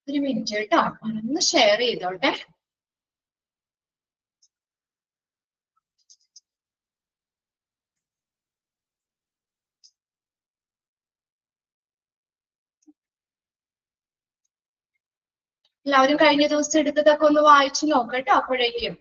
ഒരു മിനിറ്റ് കേട്ടോ, ഒന്ന് ഷെയർ ചെയ്തോട്ടെ. എല്ലാവരും കഴിഞ്ഞ ദിവസം എടുത്തതൊക്കെ ഒന്ന് വായിച്ചു നോക്കട്ടോ അപ്പോഴേക്കും.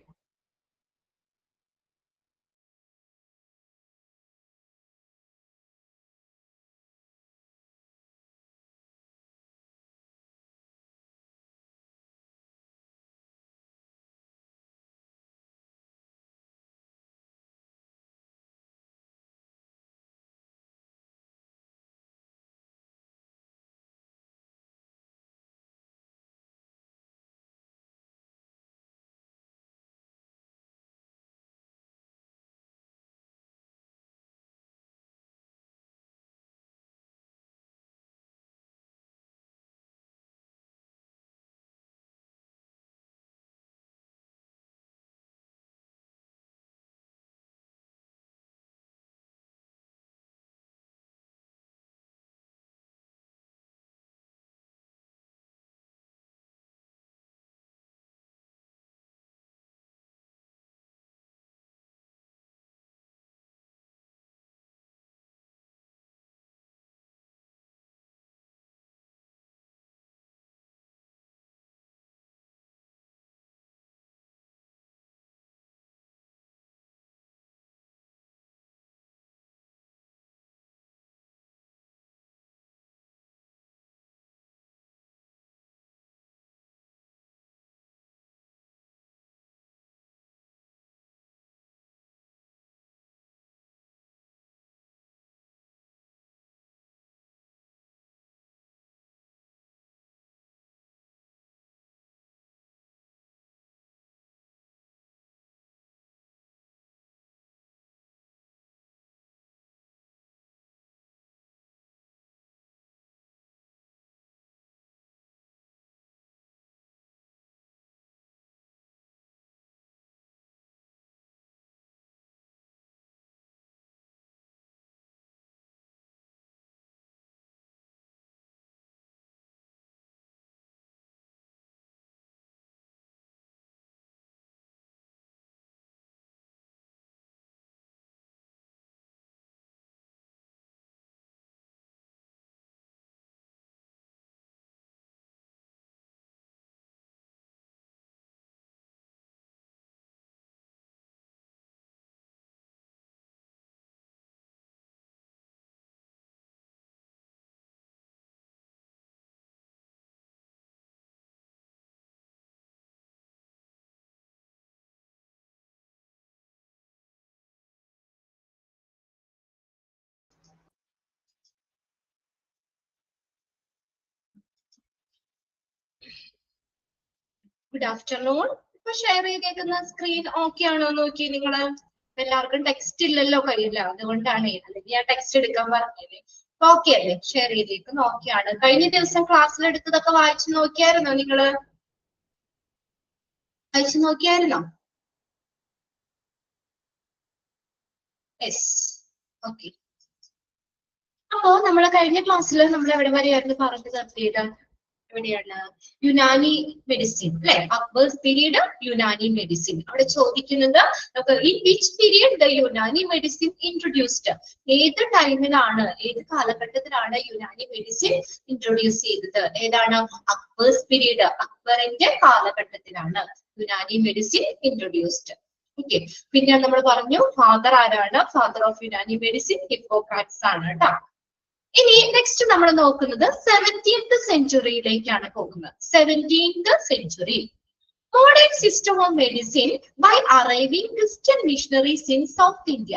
Good afternoon. ഇപ്പൊ ഷെയർ ചെയ്തേക്കുന്ന സ്ക്രീൻ ഓക്കെ ആണോ നോക്കി നിങ്ങള്? എല്ലാവർക്കും ടെക്സ്റ്റ് ഇല്ലല്ലോ കയ്യില്ല, അതുകൊണ്ടാണ്. അല്ലെങ്കിൽ ഞാൻ ടെക്സ്റ്റ് എടുക്കാൻ പറഞ്ഞത്. ഓക്കെ അല്ലേ? ഷെയർ ചെയ്തേക്കുന്ന ഓക്കെ ആണ്. കഴിഞ്ഞ ദിവസം ക്ലാസ്സിൽ എടുത്തതൊക്കെ വായിച്ചു നോക്കിയായിരുന്നോ നിങ്ങള്? വായിച്ചു നോക്കിയായിരുന്നോ? Yes, okay. അപ്പോ നമ്മളെ കഴിഞ്ഞ ക്ലാസ്സിൽ നമ്മൾ എവിടെ വരെയായിരുന്നു പറഞ്ഞു നിർത്തിയത്? എവിടെയാണ്? യുനാനി മെഡിസിൻ അല്ലെ? Akbar's period Unani medicine. അവിടെ ചോദിക്കുന്നത് in which period the Unani medicine introduced? ഏത് ടൈമിലാണ്, ഏത് കാലഘട്ടത്തിലാണ് യുനാനി മെഡിസിൻ ഇൻട്രൊഡ്യൂസ് ചെയ്തത്? ഏതാണ്? അക്ബേഴ്സ് പീരീഡ്, അക്ബറിന്റെ കാലഘട്ടത്തിലാണ് യുനാനി മെഡിസിൻ ഇൻട്രൊഡ്യൂസ്ഡ്. ഓക്കെ. പിന്നെ നമ്മൾ പറഞ്ഞു ഫാദർ ആരാണ്? Father of Unani medicine hypocrites ആണ് കേട്ടോ. ഇനി നെക്സ്റ്റ് നമ്മൾ നോക്കുന്നത് 17th സെഞ്ചുറിയിലേക്കാണ് പോകുന്നത്. 17th century. Modern system of medicine by arriving Christian missionaries in south India.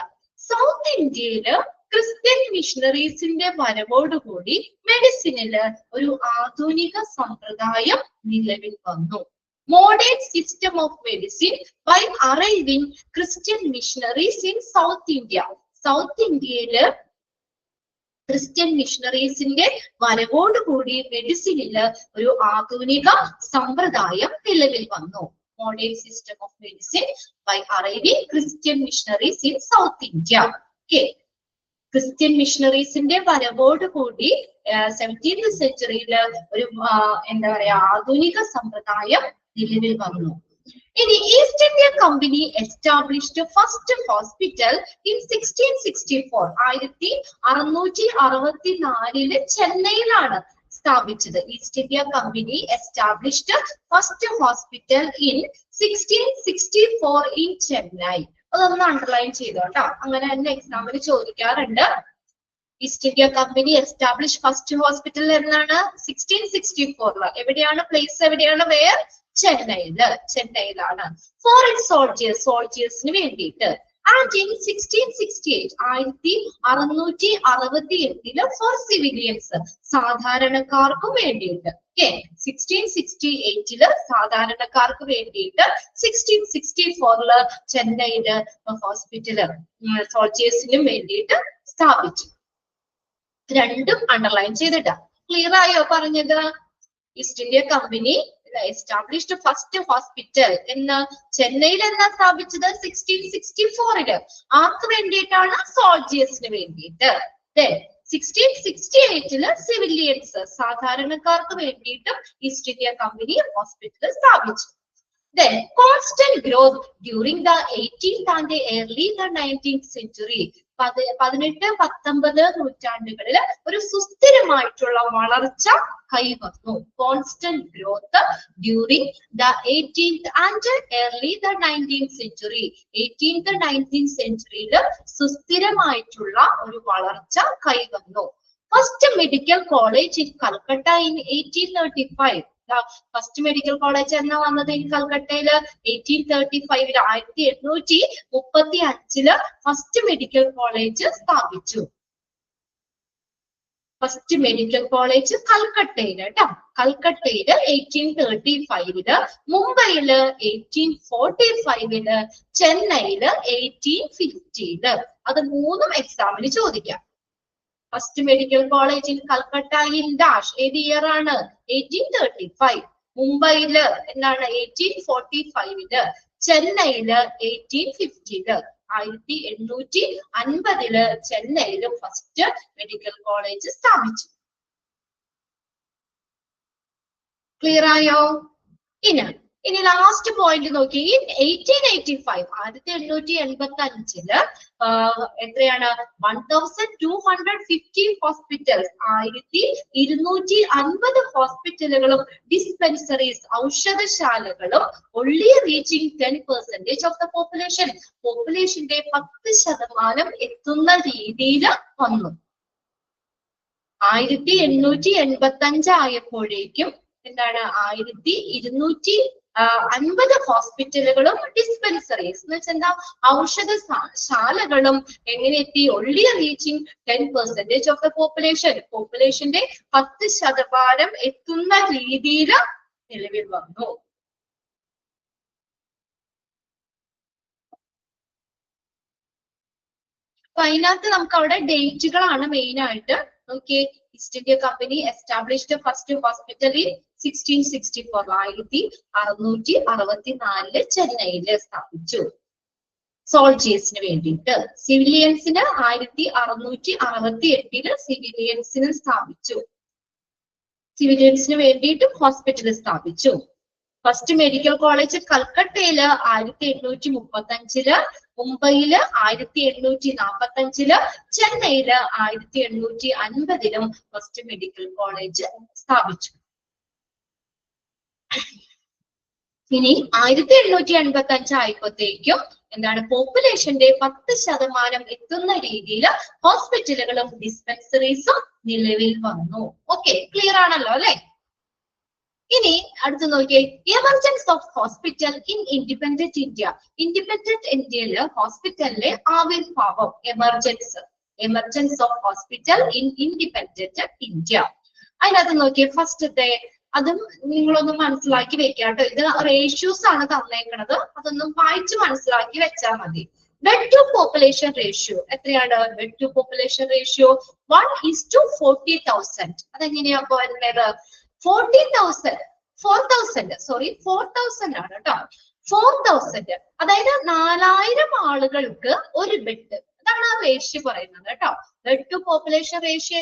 South ഇന്ത്യയില് ക്രിസ്ത്യൻ മിഷണറീസിന്റെ വരവോടുകൂടി മെഡിസിനില് ഒരു ആധുനിക സമ്പ്രദായം നിലവിൽ വന്നു. Modern system of medicine by arriving Christian missionaries in south India. South ഇന്ത്യയില് ക്രിസ്ത്യൻ മിഷണറീസിന്റെ വരവോടുകൂടി മെഡിസിനില് ഒരു ആധുനിക സമ്പ്രദായം നിലവിൽ വന്നു. Modern system of medicine by arriving Christian missionaries in south India. Okay. Christian മിഷണറീസിന്റെ വരവോട് കൂടി 17th സെഞ്ചുറിയിൽ ഒരു എന്താ പറയാ ആധുനിക സമ്പ്രദായം നിലവിൽ വന്നു. ഇനി east India company established first hospital in 1664 1664 ചെന്നൈയിലാണ് സ്ഥാപിച്ചത്. East India company established first hospital in 1664 in Chennai. അതൊന്ന് അണ്ടർലൈൻ ചെയ്തോട്ടോ, അങ്ങനെ തന്നെ എക്സാമിന് ചോദിക്കാറുണ്ട്. East India company establish first hospital എന്നാണ് 1664. എവിടെയാണ് പ്ലേസ്, എവിടെയാണ്, വേർ? ചെന്നൈയിലാണ്. ഫോർ ഇറ്റ് സോൾജിയേഴ്സിന് വേണ്ടിയിട്ട്. ആൻഡ് ഇൻ 1668 1668 ഫോർ സിവിലിയൻസ്, സാധാരണക്കാർക്കും വേണ്ടിയിട്ട്. 1668 സാധാരണക്കാർക്ക് വേണ്ടിയിട്ട്, 1664 ചെന്നൈയില് ഹോസ്പിറ്റല് സോൾജിയേഴ്സിനും വേണ്ടിയിട്ട് സ്ഥാപിച്ചു. രണ്ടും അണ്ടർലൈൻ ചെയ്തിട്ടാ. ക്ലിയർ ആയോ പറഞ്ഞത്? East India company established first hospital എന്ന് ചെന്നൈയിൽ എന്നാ സ്ഥാപിച്ചത്? 1664. ആർക്ക് വേണ്ടിയിട്ടാണ്? സോൾജിയേഴ്സിന് വേണ്ടിയിട്ട്. 1668 സിവിലിയൻസ്, സാധാരണക്കാർക്ക് വേണ്ടിയിട്ടും ഈസ്റ്റ് ഇന്ത്യ കമ്പനി ഹോസ്പിറ്റൽ സ്ഥാപിച്ചു. Then constant growth during the 18th and early the 19th century. 18-19 നൂറ്റാണ്ടുകളിൽ ഒരു സുസ്ഥിരമായിട്ടുള്ള വളർച്ച കൈവന്നു. Constant growth during the 18th and early the 19th century. 18th 19th സെഞ്ചുറിയിൽ സുസ്ഥിരമായിട്ടുള്ള ഒരു വളർച്ച കൈവന്നു. First medical college in Calcutta in 1835. First medical college എന്നാ വന്നത് in കൽക്കട്ടയില് 1835. 1835 first medical college സ്ഥാപിച്ചു. ഫസ്റ്റ് മെഡിക്കൽ കോളേജ് കൽക്കട്ടയില് കേട്ടോ. കൽക്കട്ടയില് 1835, മുംബൈയില് 1845, ചെന്നൈയില് 1850. അത് മൂന്നും എക്സാമിന് ചോദിക്കാം. First medical college in Calcutta in dash ഏത് ഇയർ ആണ്? 1835. മുംബൈയില് എന്താണ്? 1845. ചെന്നൈയില് 1850. 1850 ചെന്നൈയില് ഫസ്റ്റ് മെഡിക്കൽ കോളേജ് സ്ഥാപിച്ചു. ക്ലിയർ ആയോ? ഇനി ലാസ്റ്റ് പോയിന്റ് നോക്കി. ഇൻ 1885 1885 എത്രയാണ്? 1250 ഹോസ്പിറ്റൽസ്, 1250 ഹോസ്പിറ്റലുകളും ഡിസ്പെൻസറീസ്, ഔഷധശാലകളും only reaching 10% of the population. പോപ്പുലേഷന്റെ 10% എത്തുന്ന രീതിയിൽ വന്നു. 1885 ആയപ്പോഴേക്കും എന്താണ്? 1250 ഹോസ്പിറ്റലുകളും ഡിസ്പെൻസറീസ് എന്ന് വെച്ചാൽ എന്താ? ഔഷധശാലകളും എങ്ങനെ എത്തി? only reaching 10% of the population. പോപ്പുലേഷന്റെ 10% എത്തുന്ന രീതിയിൽ നിലവിൽ വന്നു. അപ്പൊ അതിനകത്ത് നമുക്ക് അവിടെ ഡേറ്റുകളാണ് മെയിൻ ആയിട്ട്. Okay, east India company established first hospital in 1664. 1664 ചെന്നൈയില് സ്ഥാപിച്ചു സോൾജിയേഴ്സിന് വേണ്ടിയിട്ട്. സിവിലിയൻസിന് 1668 സിവിലിയൻസിന് സ്ഥാപിച്ചു. സിവിലിയൻസിന് വേണ്ടിയിട്ടും ഹോസ്പിറ്റൽ സ്ഥാപിച്ചു. ഫസ്റ്റ് മെഡിക്കൽ കോളേജ് കൽക്കട്ടയില് 1835, മുംബൈയില് 1845, ചെന്നൈയില് 1850 ഫസ്റ്റ് മെഡിക്കൽ കോളേജ് സ്ഥാപിച്ചു. ഇനി 1885 ആയപ്പോഴത്തേക്കും എന്താണ്? പോപ്പുലേഷന്റെ 10% എത്തുന്ന രീതിയിൽ ഹോസ്പിറ്റലുകളും ഡിസ്പെൻസറീസും നിലവിൽ വന്നു. ഓക്കെ, ക്ലിയർ ആണല്ലോ അല്ലെ? ഇനി അടുത്ത് നോക്കിയേ. Emergence of hospital in independent India. Independent ഇന്ത്യയില് ഹോസ്പിറ്റലിലെ ആവിർഭാവം. Emergence of hospital in independent India. അതിനകത്ത് നോക്കിയേ. ഫസ്റ്റത്തെ അതും നിങ്ങളൊന്ന് മനസ്സിലാക്കി വെക്കാട്ടോ. ഇത് റേഷ്യോസ് ആണ് തന്നേക്കണത്, അതൊന്നും വായിച്ച് മനസ്സിലാക്കി വെച്ചാൽ മതി. ബെഡ് ടു പോപ്പുലേഷൻ റേഷ്യോ എത്രയാണ്? Bed to population ratio 1:40,000. അതെങ്ങനെയാ വരുന്നത്? 40,000 ആണ് കേട്ടോ. 4000 അതായത് 4000 ആളുകൾക്ക് ഒരു ബെഡ്. അതാണ് ആ റേഷ്യോ പറയുന്നത് കേട്ടോ. ബ്ലഡ് ടു പോപ്പുലേഷൻ റേഷ്യോ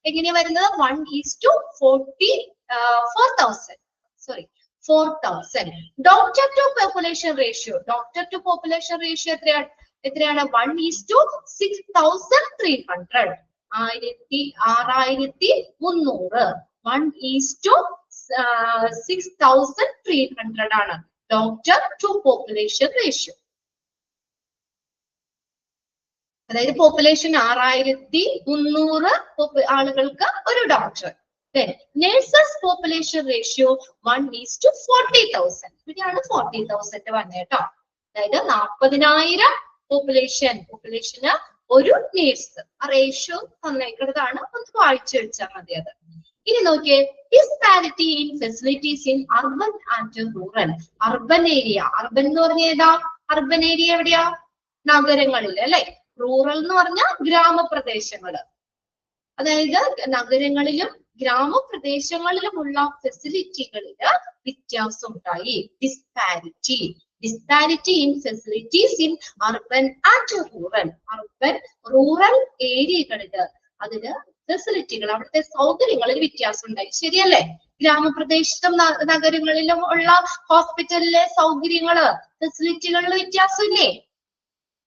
എങ്ങനെയാ വരുന്നത്? 1:4,000. Sorry, 4,000. Doctor to population ratio എത്രയാണ്? 1:6,300. 6,300. 1:6,300 ആണ് ഡോക്ടർ ടു പോപ്പുലേഷൻ റേഷ്യോ. അതായത് പോപ്പുലേഷൻ 6,300 ആളുകൾക്ക് ഒരു ഡോക്ടർ. Nurses population ratio 1:40,000. ഇവിടെയാണ് 40,000 വന്നത് കേട്ടോ. അതായത് 40,000 പോപ്പുലേഷന് ഒരു നേഴ്സ്. ആ റേഷ്യോ തന്നേക്കുന്നതാണ്, ഒന്ന് വായിച്ചു വെച്ചാൽ മതി അത്. ഇനി നോക്കിയേ, disparity in facilities in urban and rural. Urban area, urban എന്ന് പറഞ്ഞാൽ ഏതാ? അർബൻ ഏരിയ എവിടെയാ? നഗരങ്ങളിൽ അല്ലെ. റൂറൽ എന്ന് പറഞ്ഞാൽ ഗ്രാമപ്രദേശങ്ങള്. അതായത് നഗരങ്ങളിലും ഗ്രാമപ്രദേശങ്ങളിലുമുള്ള ഫെസിലിറ്റികളില് വ്യത്യാസം ഉണ്ടായി. Disparity in facilities in urban and rural. Urban rural ഏരിയകളില് അതിന് ഫെസിലിറ്റികൾ, അവിടുത്തെ സൗകര്യങ്ങളിൽ വ്യത്യാസം ഉണ്ടായി. ശരിയല്ലേ? ഗ്രാമപ്രദേശത്തും നഗരങ്ങളിലും ഉള്ള ഹോസ്പിറ്റലിലെ സൗകര്യങ്ങള്, ഫെസിലിറ്റികളിൽ വ്യത്യാസമില്ലേ?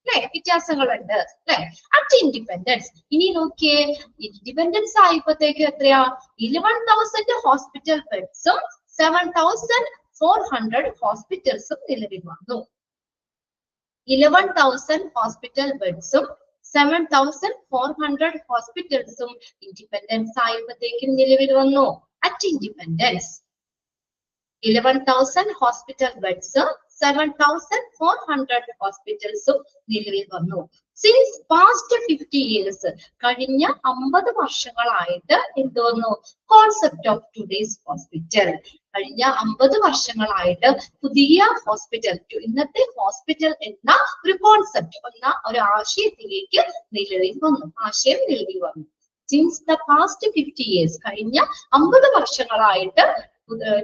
അല്ലെ? വ്യത്യാസങ്ങളുണ്ട് അല്ലെ? At independence. ഇനി നോക്കിയേ, ഇൻഡിപെൻഡൻസ് ആയപ്പോഴത്തേക്ക് എത്രയാ? 11,000 ഹോസ്പിറ്റൽ ബെഡ്സും 7,400 ഹോസ്പിറ്റൽസും നിലവിൽ വന്നു. 11,000 ഹോസ്പിറ്റൽ ബെഡ്സും 7,400 ഹോസ്പിറ്റൽസും ഇൻഡിപെൻഡൻസ് ആയപ്പോഴത്തേക്കും നിലവിൽ വന്നു. അറ്റ് ഇൻഡിപെൻഡൻസ് 11,000 ഹോസ്പിറ്റൽ ബെഡ്സും 7,400 ഹോസ്പിറ്റൽസും നിലവിൽ വന്നു. സിൻസ് പാസ്റ്റ് 50 years, കഴിഞ്ഞ 50 വർഷങ്ങളായിട്ട് എന്ത് വന്നു? Concept of today's hospital. കഴിഞ്ഞ 50 വർഷങ്ങളായിട്ട് പുതിയ ഹോസ്പിറ്റൽ, ഇന്നത്തെ ഹോസ്പിറ്റൽ എന്ന ഒരു കോൺസെപ്റ്റ്, എന്ന ഒരു ആശയം നിലവിൽ വന്നു. സിൻസ് ദ പാസ്റ്റ് 50 years, കഴിഞ്ഞ 50 വർഷങ്ങളായിട്ട്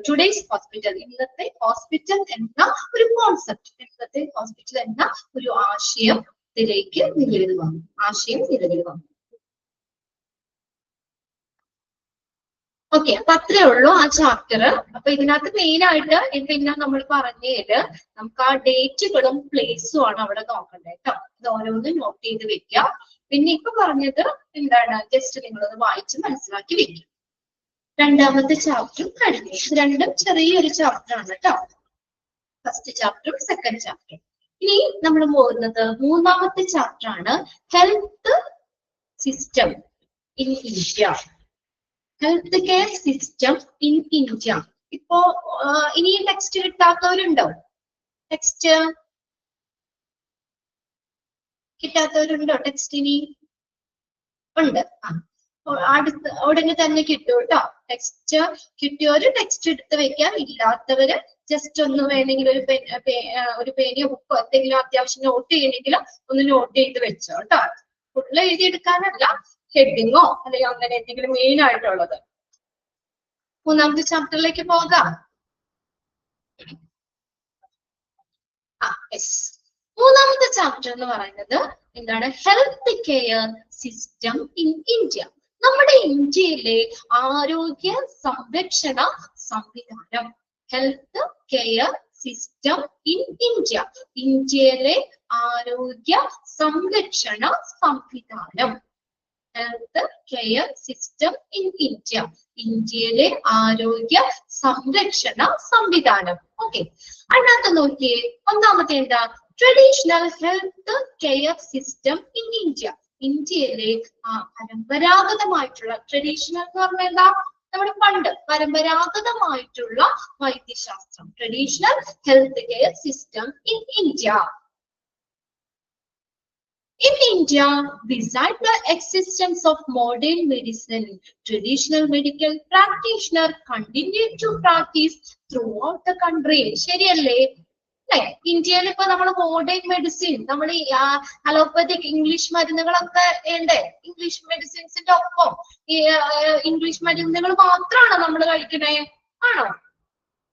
ടുഡേസ് ഹോസ്പിറ്റൽ, ഇന്നത്തെ ഹോസ്പിറ്റൽ എന്ന ഒരു കോൺസെപ്റ്റ്, ഇന്നത്തെ ഹോസ്പിറ്റൽ എന്ന ഒരു ആശയത്തിലേക്ക് നിലവിൽ വന്നു. ഓക്കെ, അപ്പൊ അത്രേ ഉള്ളൂ ആ ചാപ്റ്റർ. അപ്പൊ ഇതിനകത്ത് മെയിൻ ആയിട്ട് പിന്നെ നമ്മൾ പറഞ്ഞത് നമുക്ക് ആ ഡേറ്റുകളും പ്ലേസും ആണ് അവിടെ നോക്കേണ്ടത് കേട്ടോ. ഇത് ഓരോന്നും നോട്ട് ചെയ്ത് വെക്കാം. പിന്നെ ഇപ്പൊ പറഞ്ഞത് എന്താണ്, ജസ്റ്റ് നിങ്ങളത് വായിച്ച് മനസ്സിലാക്കി വെക്കാം. രണ്ടാമത്തെ ചാപ്റ്ററും കഴിഞ്ഞു. ഇത് രണ്ടും ചെറിയൊരു ചാപ്റ്റർ ആണ് കേട്ടോ. ഫസ്റ്റ് ചാപ്റ്ററും സെക്കൻഡ് ചാപ്റ്ററും. ഇനി നമ്മൾ പോകുന്നത് മൂന്നാമത്തെ ചാപ്റ്റർ ആണ്, health system in India. Health care system in India. ഇപ്പോ ഇനി ടെക്സ്റ്റ് കിട്ടാത്തവരുണ്ടോ? ടെക്സ്റ്റ് കിട്ടാത്തവരുണ്ടോ? ടെക്സ്റ്റ് ഇനി ഉണ്ട്. അടുത്ത് ഉടനെ തന്നെ കിട്ടും കേട്ടോ. ടെക്സ്റ്റ് കിട്ടിയവര് ടെക്സ്റ്റ് എടുത്ത് വെക്കാം. ഇല്ലാത്തവര് ജസ്റ്റ് ഒന്ന് വേണമെങ്കിൽ ഒരു പേനയോ ബുക്കോ എന്തെങ്കിലും അത്യാവശ്യം നോട്ട് ചെയ്യണമെങ്കിലും ഒന്ന് നോട്ട് ചെയ്ത് വെച്ചോ കേട്ടോ. ഫുള്ള് എഴുതിയെടുക്കാനല്ല, ഹെഡിങ്ങോ അല്ലെങ്കിൽ അങ്ങനെ എന്തെങ്കിലും മെയിൻ ആയിട്ടുള്ളത്. മൂന്നാമത്തെ ചാപ്റ്ററിലേക്ക് പോകാം. മൂന്നാമത്തെ ചാപ്റ്റർ എന്ന് പറയുന്നത് എന്താണ്? Health care system in India. നമ്മുടെ ഇന്ത്യയിലെ ആരോഗ്യ സംരക്ഷണ സംവിധാനം. Health care system in India. ഇന്ത്യയിലെ ആരോഗ്യ സംരക്ഷണ സംവിധാനം. Health care system in India. ഇന്ത്യയിലെ ആരോഗ്യ സംരക്ഷണ സംവിധാനം. ഓക്കെ, അതിനകത്ത് നോക്കിയേ, ഒന്നാമത്തെ എന്താ? Traditional health care system in India. ഇന്ത്യയിലെ പരമ്പരാഗതമായിട്ടുള്ള, ട്രഡീഷണൽ എന്ന് പറഞ്ഞാൽ എന്താ? നമ്മുടെ പണ്ട് പരമ്പരാഗതമായിട്ടുള്ള വൈദ്യശാസ്ത്രം. Traditional health care system in India. In India, besides the existence of modern medicine, traditional medical practitioners continue to practice throughout the country. ശരിയല്ലേ? അല്ലെ? ഇന്ത്യയിൽ ഇപ്പൊ നമ്മൾ മോഡേൺ മെഡിസിൻ, നമ്മൾ അലോപ്പതിക് ഇംഗ്ലീഷ് മരുന്നുകളൊക്കെ ഉണ്ട്. ഇംഗ്ലീഷ് മെഡിസിൻസിന്റെ ഒപ്പം ഈ ഇംഗ്ലീഷ് മരുന്നുകൾ മാത്രമാണോ നമ്മൾ കഴിക്കണേ? ആണോ?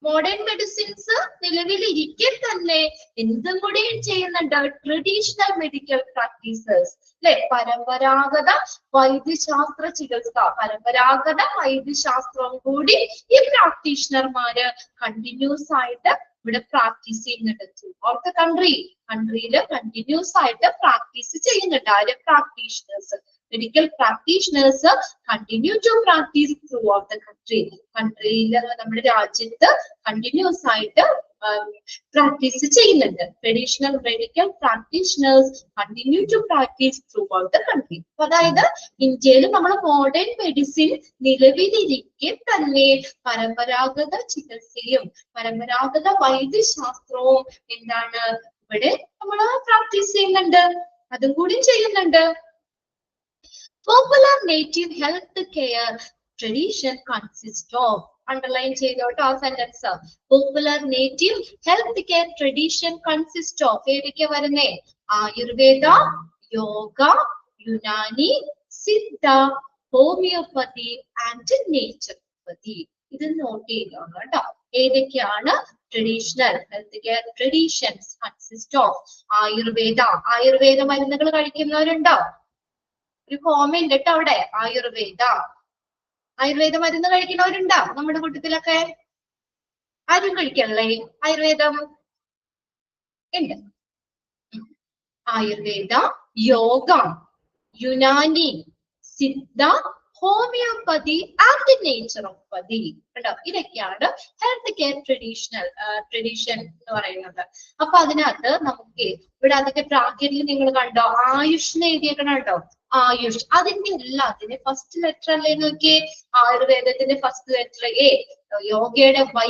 മോഡേൺ മെഡിസിൻസ് നിലവിലിരിക്കെ തന്നെ എന്തും കൂടിയും ചെയ്യുന്നുണ്ട്, ട്രഡീഷണൽ മെഡിക്കൽ പ്രാക്ടീസസ് അല്ലെ, പരമ്പരാഗത വൈദ്യശാസ്ത്ര ചികിത്സ, പരമ്പരാഗത വൈദ്യശാസ്ത്രം കൂടി ഈ പ്രാക്ടീഷണർമാര് കണ്ടിന്യൂസ് ആയിട്ട് ഇവിടെ പ്രാക്ടീസ് ചെയ്യുന്നുണ്ട്. ത്രൂ ഔട്ട് ദ കൺട്രിയിൽ കണ്ടിന്യൂസ് ആയിട്ട് പ്രാക്ടീസ് ചെയ്യുന്നുണ്ട്. ആര്? Practitioners. Medical practitioners continue to practice throughout the country. കൺട്രിയിൽ നമ്മുടെ രാജ്യത്ത് കണ്ടിന്യൂസ് ആയിട്ട് പ്രാക്ടീസ് ചെയ്യുന്നുണ്ട്. Traditional medical practitioners continue to practice throughout the country. അതായത് ഇന്ത്യയിൽ നമ്മൾ മോഡേൺ മെഡിസിൻ നിലവിലിരിക്കെ തന്നെ പരമ്പരാഗത ചികിത്സയും പരമ്പരാഗത വൈദ്യശാസ്ത്രവും എന്താണ് ഇവിടെ നമ്മൾ പ്രാക്ടീസ് ചെയ്യുന്നുണ്ട്, അതും കൂടി ചെയ്യുന്നുണ്ട്. Popular native health care tradition consists of, underline ചെയ്തോട്ടോ ആ sentence. Popular native health care tradition consists of ഏതൊക്കെ വരുന്നേ? Ayurveda, yoga, Unani, Siddha, homeopathy and naturopathy. ഇത് നോട്ട് ചെയ്യുക കേട്ടോ. ഏതൊക്കെയാണ് traditional health care traditions? Consist of Ayurveda. Ayurveda മരുന്നുകൾ കഴിക്കുന്നവരുണ്ടോ? ഒരു കോമന്റ് കേട്ടോ അവിടെ. ആയുർവേദ മരുന്ന് കഴിക്കുന്നവരുണ്ടോ നമ്മുടെ കൂട്ടത്തിലൊക്കെ? ആരും കഴിക്കണല്ലേ ആയുർവേദം? ഉണ്ട്. Ayurveda, yoga, Unani, Siddha, homeopathy and naturopathy. കേട്ടോ, ഇതൊക്കെയാണ് ഹെൽത്ത് കെയർ ട്രഡീഷൻ എന്ന് പറയുന്നത്. അപ്പൊ അതിനകത്ത് നമുക്ക് ഇവിടെ അതിന്റെ ബ്രാക്കറ്റിൽ നിങ്ങൾ കണ്ടോ ആയുഷിന് എഴുതിയേക്കണം കേട്ടോ. ആയുഷ്, അതിന്റെ എല്ലാത്തിന്റെ ഫസ്റ്റ് ലെറ്റർ അല്ലേ നോക്കിയേ. ആയുർവേദത്തിന്റെ ഫസ്റ്റ് ലെറ്റർ എ, യോഗയുടെ വൈ,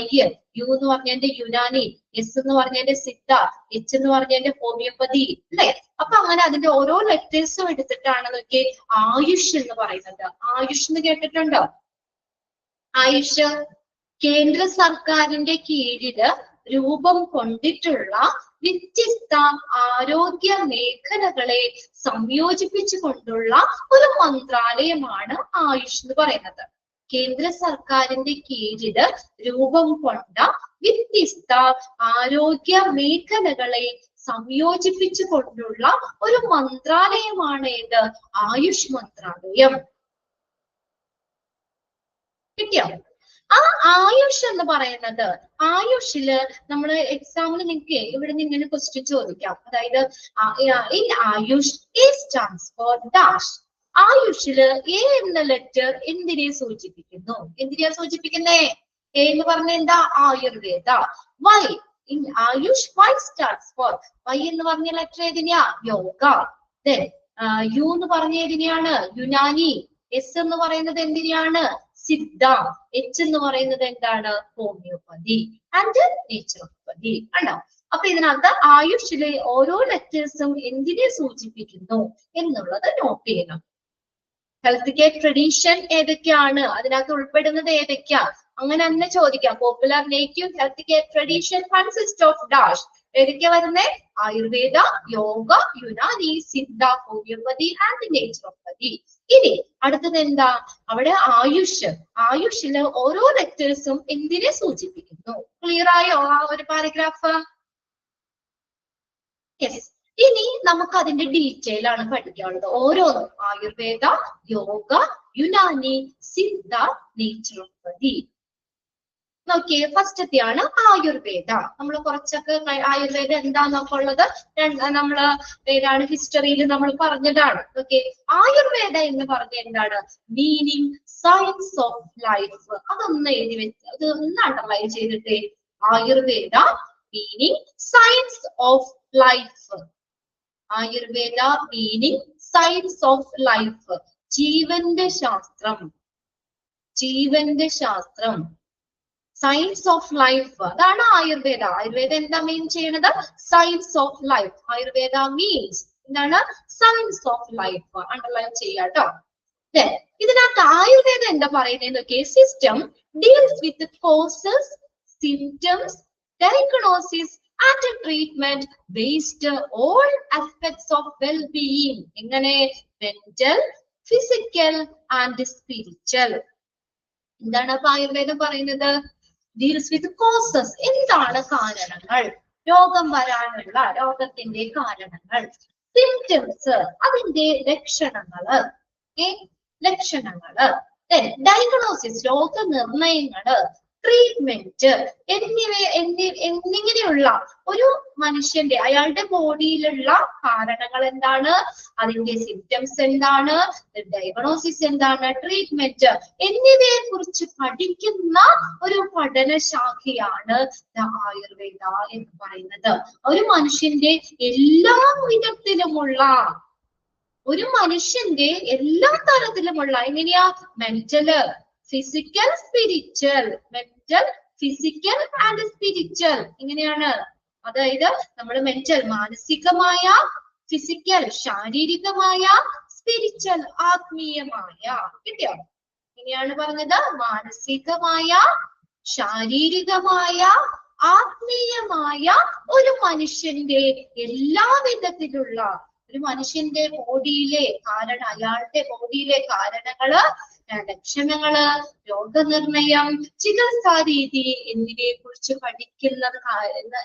യു എന്ന് പറഞ്ഞതിന്റെ യുനാനി, എസ് എന്ന് പറഞ്ഞതിന്റെ സിദ്ധ, എച്ച് എന്ന് പറഞ്ഞതിന്റെ ഹോമിയോപ്പതി അല്ലെ. അപ്പൊ അങ്ങനെ അതിന്റെ ഓരോ ലെറ്റേഴ്സും എടുത്തിട്ടാണ് നോക്കിയേ ആയുഷ് എന്ന് പറയുന്നത്. ആയുഷ് എന്ന് കേട്ടിട്ടുണ്ടോ? ആയുഷ് കേന്ദ്ര സർക്കാരിന്റെ കീഴില് രൂപം കൊണ്ടിട്ടുള്ള വ്യത്യസ്ത ആരോഗ്യ മേഖലകളെ സംയോജിപ്പിച്ചുകൊണ്ടുള്ള ഒരു മന്ത്രാലയമാണ് ആയുഷ് എന്ന് പറയുന്നത്. കേന്ദ്ര സർക്കാരിന്റെ കീഴില് രൂപം കൊണ്ട വ്യത്യസ്ത ആരോഗ്യ മേഖലകളെ സംയോജിപ്പിച്ചുകൊണ്ടുള്ള ഒരു മന്ത്രാലയമാണ് ഏത്? ആയുഷ് മന്ത്രാലയം. കിട്ടിയോ? ആ ആയുഷ് എന്ന് പറയുന്നത്, ആയുഷില് നമ്മള് എക്സാമിന് നിങ്ങൾക്ക് ഇവിടെ നിന്ന് ഇങ്ങനെ ക്വസ്റ്റ്യൻ ചോദിക്കാം. അതായത് in AYUSH A stands for dash. ആയുഷില് എ എന്ന ലെറ്റർ എന്തിനെ സൂചിപ്പിക്കുന്നു? എന്തിനെയാ സൂചിപ്പിക്കുന്നേ? എ എന്ന് പറഞ്ഞ എന്താ? Ayurveda. Y in AYUSH Y stands for, Y എന്ന് പറഞ്ഞ ലെറ്റർ ഏതിനെയാ? യോഗ. യു എന്ന് പറഞ്ഞ ഏതിനെയാണ്? യുനാനി. എസ് എന്ന് പറയുന്നത് എന്തിനെയാണ്? സിദ്ധ. എച്ച് എന്ന് പറയുന്നത് എന്താണ്? Homeopathy and naturopathy. ആണോ? അപ്പൊ ഇതിനകത്ത് ആയുഷിലെ ഓരോ ലെറ്റേഴ്സും എന്തിനെ സൂചിപ്പിക്കുന്നു എന്നുള്ളത് നോട്ട് ചെയ്യണം. ഹെൽത്ത് കെയർ ട്രഡീഷൻ ഏതൊക്കെയാണ്, അതിനകത്ത് ഉൾപ്പെടുന്നത് ഏതൊക്കെയാ, അങ്ങനെ തന്നെ ചോദിക്കാം. Popular native health care tradition consist of dash. ഏതൊക്കെയാ വരുന്നേ? Ayurveda, yoga, Unani, Siddha, homeopathy and naturopathy. ഇനി അടുത്തത് എന്താ? അവിടെ ആയുഷ്. ആയുഷില് ഓരോ ലെറ്റേഴ്സും എന്തിനെ സൂചിപ്പിക്കുന്നു? ക്ലിയർ ആയോ ആ ഒരു പാരഗ്രാഫ്? യെസ്. ഇനി നമുക്ക് അതിന്റെ ഡീറ്റെയിൽ ആണ് പഠിക്കാനുള്ളത്. ഓരോന്നും ആയുർവേദ, യോഗ, യുനാനി, സിദ്ധ, നേച്ചുറോപ്പതി. നോക്കിയേ, ഫസ്റ്റത്തെയാണ് ആയുർവേദ. നമ്മൾ കുറച്ചൊക്കെ ആയുർവേദ എന്താന്നൊക്കെ ഉള്ളത് നമ്മള് ഏതാണ് ഹിസ്റ്ററിയിൽ നമ്മൾ പറഞ്ഞതാണ്. ഓക്കെ, ആയുർവേദ എന്ന് പറഞ്ഞ എന്താണ്? Meaning science of life. അതൊന്ന് എഴുതി വെച്ച് അത് ഒന്ന് അണ്ടർലൈൻ ചെയ്തിട്ടേ. Ayurveda meaning science of life. Ayurveda meaning science of life. ജീവന്റെ ശാസ്ത്രം. ജീവന്റെ ശാസ്ത്രം, സയൻസ് ഓഫ് ലൈഫ്. അതാണ് ആയുർവേദ. ആയുർവേദ എന്താ മീൻ ചെയ്യണത്? Science of life. Ayurveda means എന്താണ്? Science of life. അണ്ടർലൈൻ ചെയ്യാട്ടോ. ഇതിനകത്ത് ആയുർവേദം എന്താ പറയുന്നത്? System deals with causes, symptoms, diagnosis and treatment based all aspects of wellbeing. എങ്ങനെ? Mental, physical and spiritual. എന്താണ് അപ്പൊ ആയുർവേദം പറയുന്നത്? Deals with causes. എന്താണ് കാരണങ്ങൾ, രോഗം വരാനുള്ള രോഗത്തിന്റെ കാരണങ്ങൾ. സിംറ്റംസ്, അതിന്റെ ലക്ഷണങ്ങള്, ലക്ഷണങ്ങള്. ഡയഗ്നോസിസ്, രോഗനിർണയങ്ങള്. ട്രീറ്റ്മെന്റ് എന്നിങ്ങനെയുള്ള ഒരു മനുഷ്യന്റെ അയാളുടെ ബോഡിയിലുള്ള കാരണങ്ങൾ എന്താണ്, അതിന്റെ സിംറ്റംസ് എന്താണ്, ഡയഗ്നോസിസ് എന്താണ്, ട്രീറ്റ്മെന്റ് എന്നിവയെ കുറിച്ച് പഠിക്കുന്ന ഒരു പഠനശാഖയാണ് ആയുർവേദ എന്ന് പറയുന്നത്. ഒരു മനുഷ്യന്റെ എല്ലാ വിധത്തിലുമുള്ള, ഒരു മനുഷ്യന്റെ എല്ലാ തരത്തിലുമുള്ള, എങ്ങനെയാ, Mendel, physical, spiritual, mental, physical and spiritual. ഇങ്ങനെയാണ്. അതായത് നമ്മൾ മെന്റൽ മാനസികമായ, ഫിസിക്കൽ ശാരീരികമായ, സ്പിരിച്വൽ ആത്മീയമായ. കിട്ടിയോ? ഇങ്ങനെയാണ് പറഞ്ഞത്. മാനസികമായ, ശാരീരികമായ, ആത്മീയമായ ഒരു മനുഷ്യന്റെ എല്ലാ വിധത്തിലുള്ള, ഒരു മനുഷ്യന്റെ ബോഡിയിലെ അയാളുടെ ബോഡിയിലെ കാരണങ്ങള്, ലക്ഷണങ്ങള്, രോഗനിർണയം, ചികിത്സാ രീതി എന്നിവയെ കുറിച്ച് പഠിക്കുന്നത്.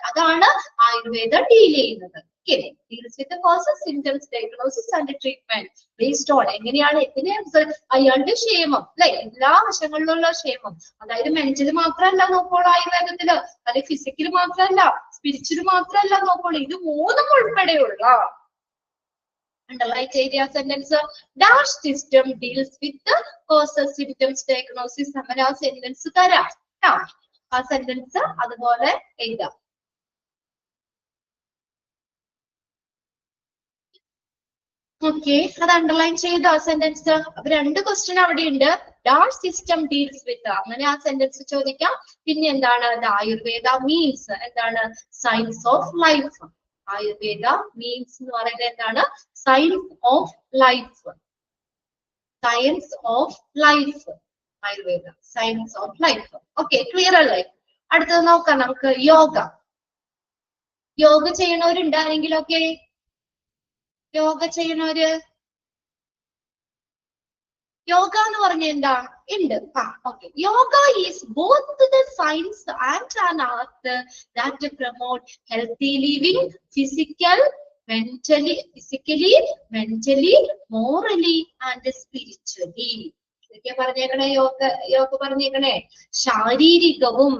അതാണ് ആയുർവേദ ഡീൽ ചെയ്യുന്നത്. എങ്ങനെയാണ് അയാളുടെ ക്ഷേമം, അല്ലെ, എല്ലാ വശങ്ങളിലുള്ള ക്ഷേമം. അതായത് മെന്റൽ മാത്രമല്ല നോക്കോളൂ ആയുർവേദത്തില്, അല്ലെങ്കിൽ ഫിസിക്കൽ മാത്രമല്ല, സ്പിരിച്വൽ മാത്രമല്ല നോക്കോളൂ, ഇത് മൂന്നും ഉൾപ്പെടെയുള്ള. Underline area sentence. Dash system deals with the causes, symptoms, diagnosis. അങ്ങനെ ആ സെന്റൻസ് തരാം. ആ സെന്റൻസ് അതുപോലെ എഴുതാം. ഓക്കെ, അത് അണ്ടർലൈൻ ചെയ്ത ആ സെന്റൻസ്. അപ്പൊ രണ്ട് ക്വസ്റ്റ്യൻ അവിടെ ഉണ്ട്. ഡാഷ് സിസ്റ്റം ഡീൽസ് വിത്ത്, അങ്ങനെ ആ സെന്റൻസ് ചോദിക്കാം. പിന്നെ എന്താണ്, ആയുർവേദ മീൻസ് എന്താണ്, science of life. Ayurveda means എന്ന് പറയുന്നത് എന്താണ്, science of life. Science of life, Ayurveda science of life. Okay, clear അല്ലേ? അടുത്തത് നോക്കാം നമുക്ക്. യോഗ. യോഗ ചെയ്യണവരുണ്ട് ആരെങ്കിലും? ഓക്കെ, യോഗ ചെയ്യണവര്. യോഗ എന്ന് പറഞ്ഞ എന്താ? ഉണ്ട്. Okay. Yoga is both the science and an art that promote healthy living, physically, morally and spiritually. ഇതൊക്കെ പറഞ്ഞേക്കണേ. യോഗ പറഞ്ഞേക്കണേ. ശാരീരികവും,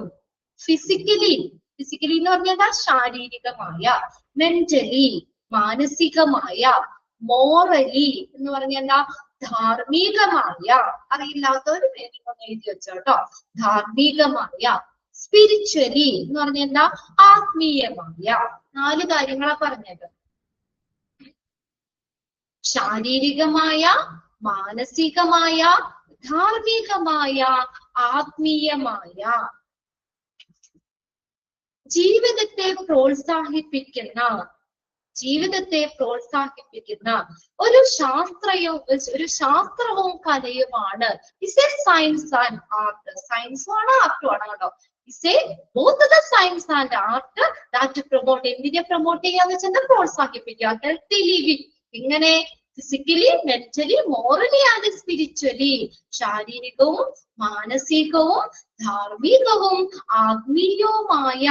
ഫിസിക്കലി എന്ന് പറഞ്ഞാൽ ശാരീരികമായ, മെന്റലി മാനസികമായ, മോറലി എന്ന് പറഞ്ഞാൽ എന്താ, ധാർമ്മികമായ. അറിയില്ലാത്തവര് പേരൊന്ന് എഴുതി വെച്ചോട്ടോ. ധാർമ്മികമായ. സ്പിരിച്വലി എന്ന് പറഞ്ഞാൽ എന്താ, ആത്മീയമായ. 4 കാര്യങ്ങളാ പറഞ്ഞത്. ശാരീരികമായ, മാനസികമായ, ധാർമ്മികമായ, ആത്മീയമായ. ജീവിതത്തെ പ്രോത്സാഹിപ്പിക്കുന്ന ഒരു ശാസ്ത്രവും കലയുമാണ്. Is a science and art. സയൻസും ആണ് ആർട്ടും ആണ് കേട്ടോ. Is a both the science and art that promote. എന്തിനെ പ്രൊമോട്ട് ചെയ്യാന്ന് വെച്ചാൽ പ്രോത്സാഹിപ്പിക്കുക. Healthy living. ഇങ്ങനെ physically, mentally, morally and spiritually. ശാരീരികവും, മാനസികവും, ധാർമ്മികവും, ആത്മീയവുമായ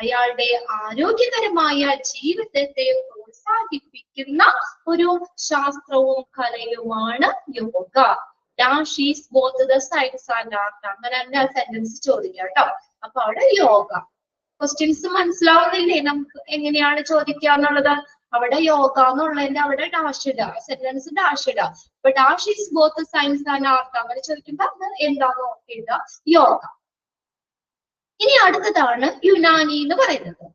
അയാളുടെ ആരോഗ്യകരമായ ജീവിതത്തെ പ്രോത്സാഹിപ്പിക്കുന്ന ഒരു ശാസ്ത്രവും കലയുമാണ് yoga. Dash is both the science and art. അങ്ങനെ തന്നെ ആ സെന്റൻസ് ചോദിക്കാം കേട്ടോ. അപ്പൊ അവിടെ യോഗ. ക്വസ്റ്റ്യൻസ് മനസ്സിലാവുന്നില്ലേ നമുക്ക് എങ്ങനെയാണ് ചോദിക്കാന്നുള്ളത്? അവിടെ യോഗ എന്നുള്ളതിന്റെ അവിടെ ഡാഷ് ഇടുക, സെന്റൻസ് ഡാഷ് ഇടുക. അപ്പൊ dash is both science and art അങ്ങനെ ചോദിക്കുമ്പോ അത് എന്താന്ന് നോക്കിയിടുക, യോഗ. ഇനി അടുത്തതാണ് യുനാനി എന്ന് പറയുന്നത്.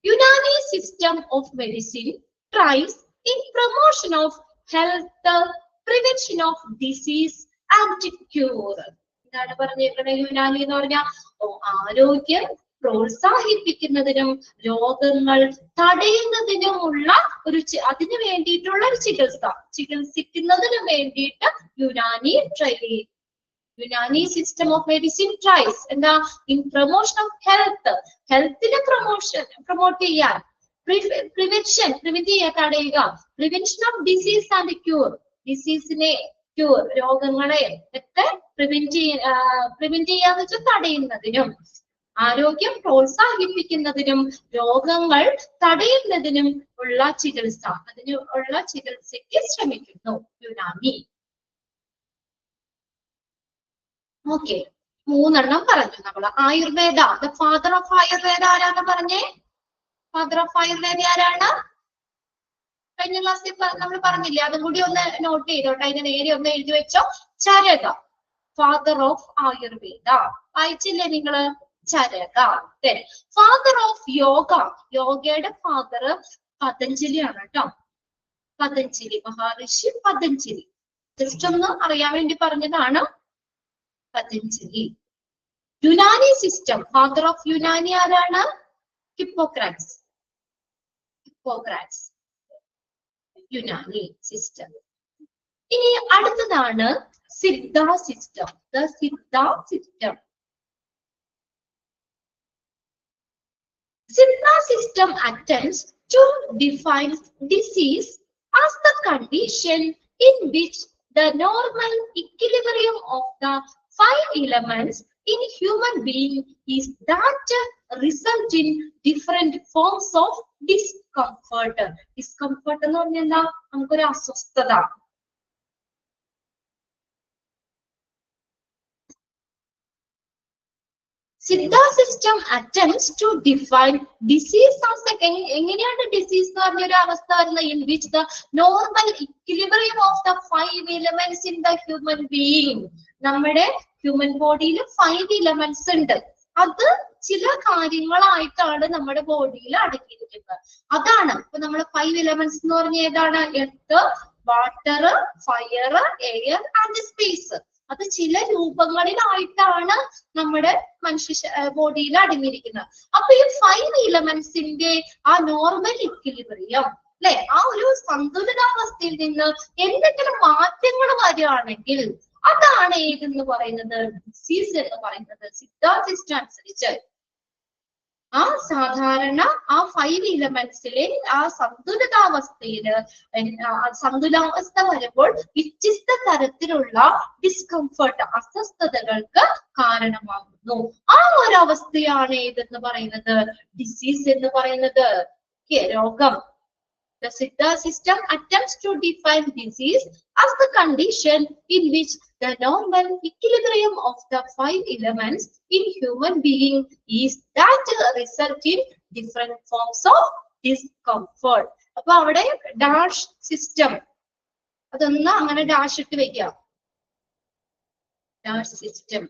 Unani system of medicine tries in promotion of health, prevention of disease and cure. എന്താണ് പറഞ്ഞേക്കുന്നത്? യുനാനി എന്ന് പറഞ്ഞാൽ ആരോഗ്യം പ്രോത്സാഹിപ്പിക്കുന്നതിനും രോഗങ്ങൾ തടയുന്നതിനുമുള്ള അതിനു വേണ്ടിയിട്ടുള്ള ഒരു ചികിത്സിക്കുന്നതിനും വേണ്ടിയിട്ട് Unani try. Unani system of medicine tries എന്താ? In promotion of health. ഹെൽത്തിനെ പ്രൊമോട്ട് ചെയ്യാൻ. പ്രിവെൻഷൻ, തടയുക. Prevention of disease and cure. ഡിസീസിനെ ക്യൂർ, രോഗങ്ങളെ ഒക്കെ പ്രിവെന്റ് ചെയ്യാന്ന് വെച്ചാൽ തടയുന്നതിനും, ആരോഗ്യം പ്രോത്സാഹിപ്പിക്കുന്നതിനും, രോഗങ്ങൾ തടയുന്നതിനും ഉള്ള ചികിത്സ, അതിനുള്ള ചികിത്സയ്ക്ക് ശ്രമിക്കുന്നു യുനാനി. ഓക്കെ, 3 പറഞ്ഞു നമ്മൾ. Ayurveda, the father of Ayurveda ആരാന്ന് പറഞ്ഞേ? ഫാദർ ഓഫ് ആയുർവേദ ആരാണ്? കഴിഞ്ഞ ക്ലാസ്സിൽ നമ്മൾ പറഞ്ഞില്ലേ? അതും കൂടി ഒന്ന് നോട്ട് ചെയ്തോട്ടെ, അതിന് നേരെ ഒന്ന് എഴുതി വെച്ചോ. Charaka, father of Ayurveda. വായിച്ചില്ലേ നിങ്ങള്? ചരക. ഫാദർ ഓഫ് യോഗ, യോഗയുടെ ഫാദർ പതഞ്ജലി ആണ് കേട്ടോ. പതഞ്ജലി, മഹാഋഷി പതഞ്ജലി. ജസ്റ്റ് ഒന്ന് അറിയാൻ വേണ്ടി പറഞ്ഞതാണ്, Patanjali. Unani system, father of Unani ആരാണ്? ഹിപ്പോക്രാറ്റ്സ്. Hypocrites, Unani system. ഇനി അടുത്തതാണ് Siddha system. The Siddha system. Siddha system attempts to define disease as the condition in which the normal equilibrium of the 5 elements in human being is that result in different forms of discomfort. Discomfort എന്ന് പറഞ്ഞാൽ എന്താ? നമുക്കൊരു അസ്വസ്ഥത. Siddha system attempts to define disease as എങ്ങനെയാണ് disease എന്ന് പറഞ്ഞൊരു അവസ്ഥ വരുന്നത്? In which the normal equilibrium of the 5 elements in the human being. നമ്മുടെ ഹ്യൂമൻ ബോഡിയിൽ 5 എലമെന്റ്സ് ഉണ്ട്. അത് ചില കാര്യങ്ങളായിട്ടാണ് നമ്മുടെ ബോഡിയിൽ അടങ്ങിയിരിക്കുന്നത്. അതാണ് ഇപ്പൊ നമ്മൾ 5 എലമെന്റ്സ് എന്ന് പറഞ്ഞ ഏതാണ്? Earth, water, fire, air and space. അത് ചില രൂപങ്ങളിലായിട്ടാണ് നമ്മുടെ മനുഷ്യ ബോഡിയിൽ അടങ്ങിയിരിക്കുന്നത്. അപ്പൊ ഈ 5 എലമെന്റ്സിന്റെ ആ നോർമൽ ഇക്വിലിബ്രിയം, അല്ലെ, ആ ഒരു സന്തുലിതാവസ്ഥയിൽ നിന്ന് എന്തെങ്കിലും മാറ്റങ്ങൾ വരികയാണെങ്കിൽ അതാണ് ഏതെന്ന് പറയുന്നത്? ഡിസീസ് എന്ന് പറയുന്നത്. സിദ്ധ സിസ്റ്റം അനുസരിച്ച് ആ സാധാരണ ആ 5 എലമെന്റ്സിലെ ആ സന്തുലിതാവസ്ഥയില് സന്തുലിതാവസ്ഥ വരുമ്പോൾ വ്യത്യസ്ത തരത്തിലുള്ള ഡിസ്കംഫർട്ട്, അസ്വസ്ഥതകൾക്ക് കാരണമാകുന്നു. ആ ഒരു അവസ്ഥയാണ് ഏതെന്ന് പറയുന്നത്? ഡിസീസ് എന്ന് പറയുന്നത്, രോഗം. The Siddha system attempts to define disease as the condition in which the normal equilibrium of the 5 elements in human being is that result in different forms of discomfort. അപ്പൊ അവിടെ ഡാഷ് സിസ്റ്റം, അതൊന്ന് അങ്ങനെ dash ഇട്ട് വെക്കാം. Dash system.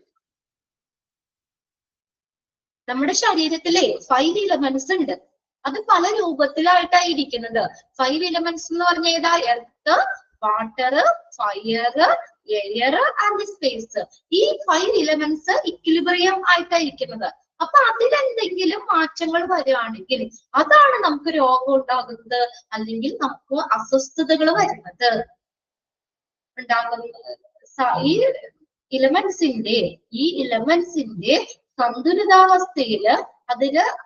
നമ്മുടെ ശരീരത്തിലെ 5 elements ഉണ്ട്. അത് പല രൂപത്തിലായിട്ടാണ് ഇരിക്കുന്നത്. 5 എലമെന്റ്സ് എന്ന് പറഞ്ഞ ഏതാ? Earth, water, fire, air and space. ഈ 5 എലമെന്റ്സ് ഇക്വിലിബ്രിയം ആയിട്ടാണ് ഇരിക്കുന്നത്. അപ്പൊ അതിലെന്തെങ്കിലും മാറ്റങ്ങൾ വരികയാണെങ്കിൽ അതാണ് നമുക്ക് രോഗം ഉണ്ടാകുന്നത്, അല്ലെങ്കിൽ നമുക്ക് അസ്വസ്ഥതകൾ വരുന്നത് ഉണ്ടാകുന്നത്. ഈ എലമെന്റ്സിന്റെ സന്തുലിതാവസ്ഥയില്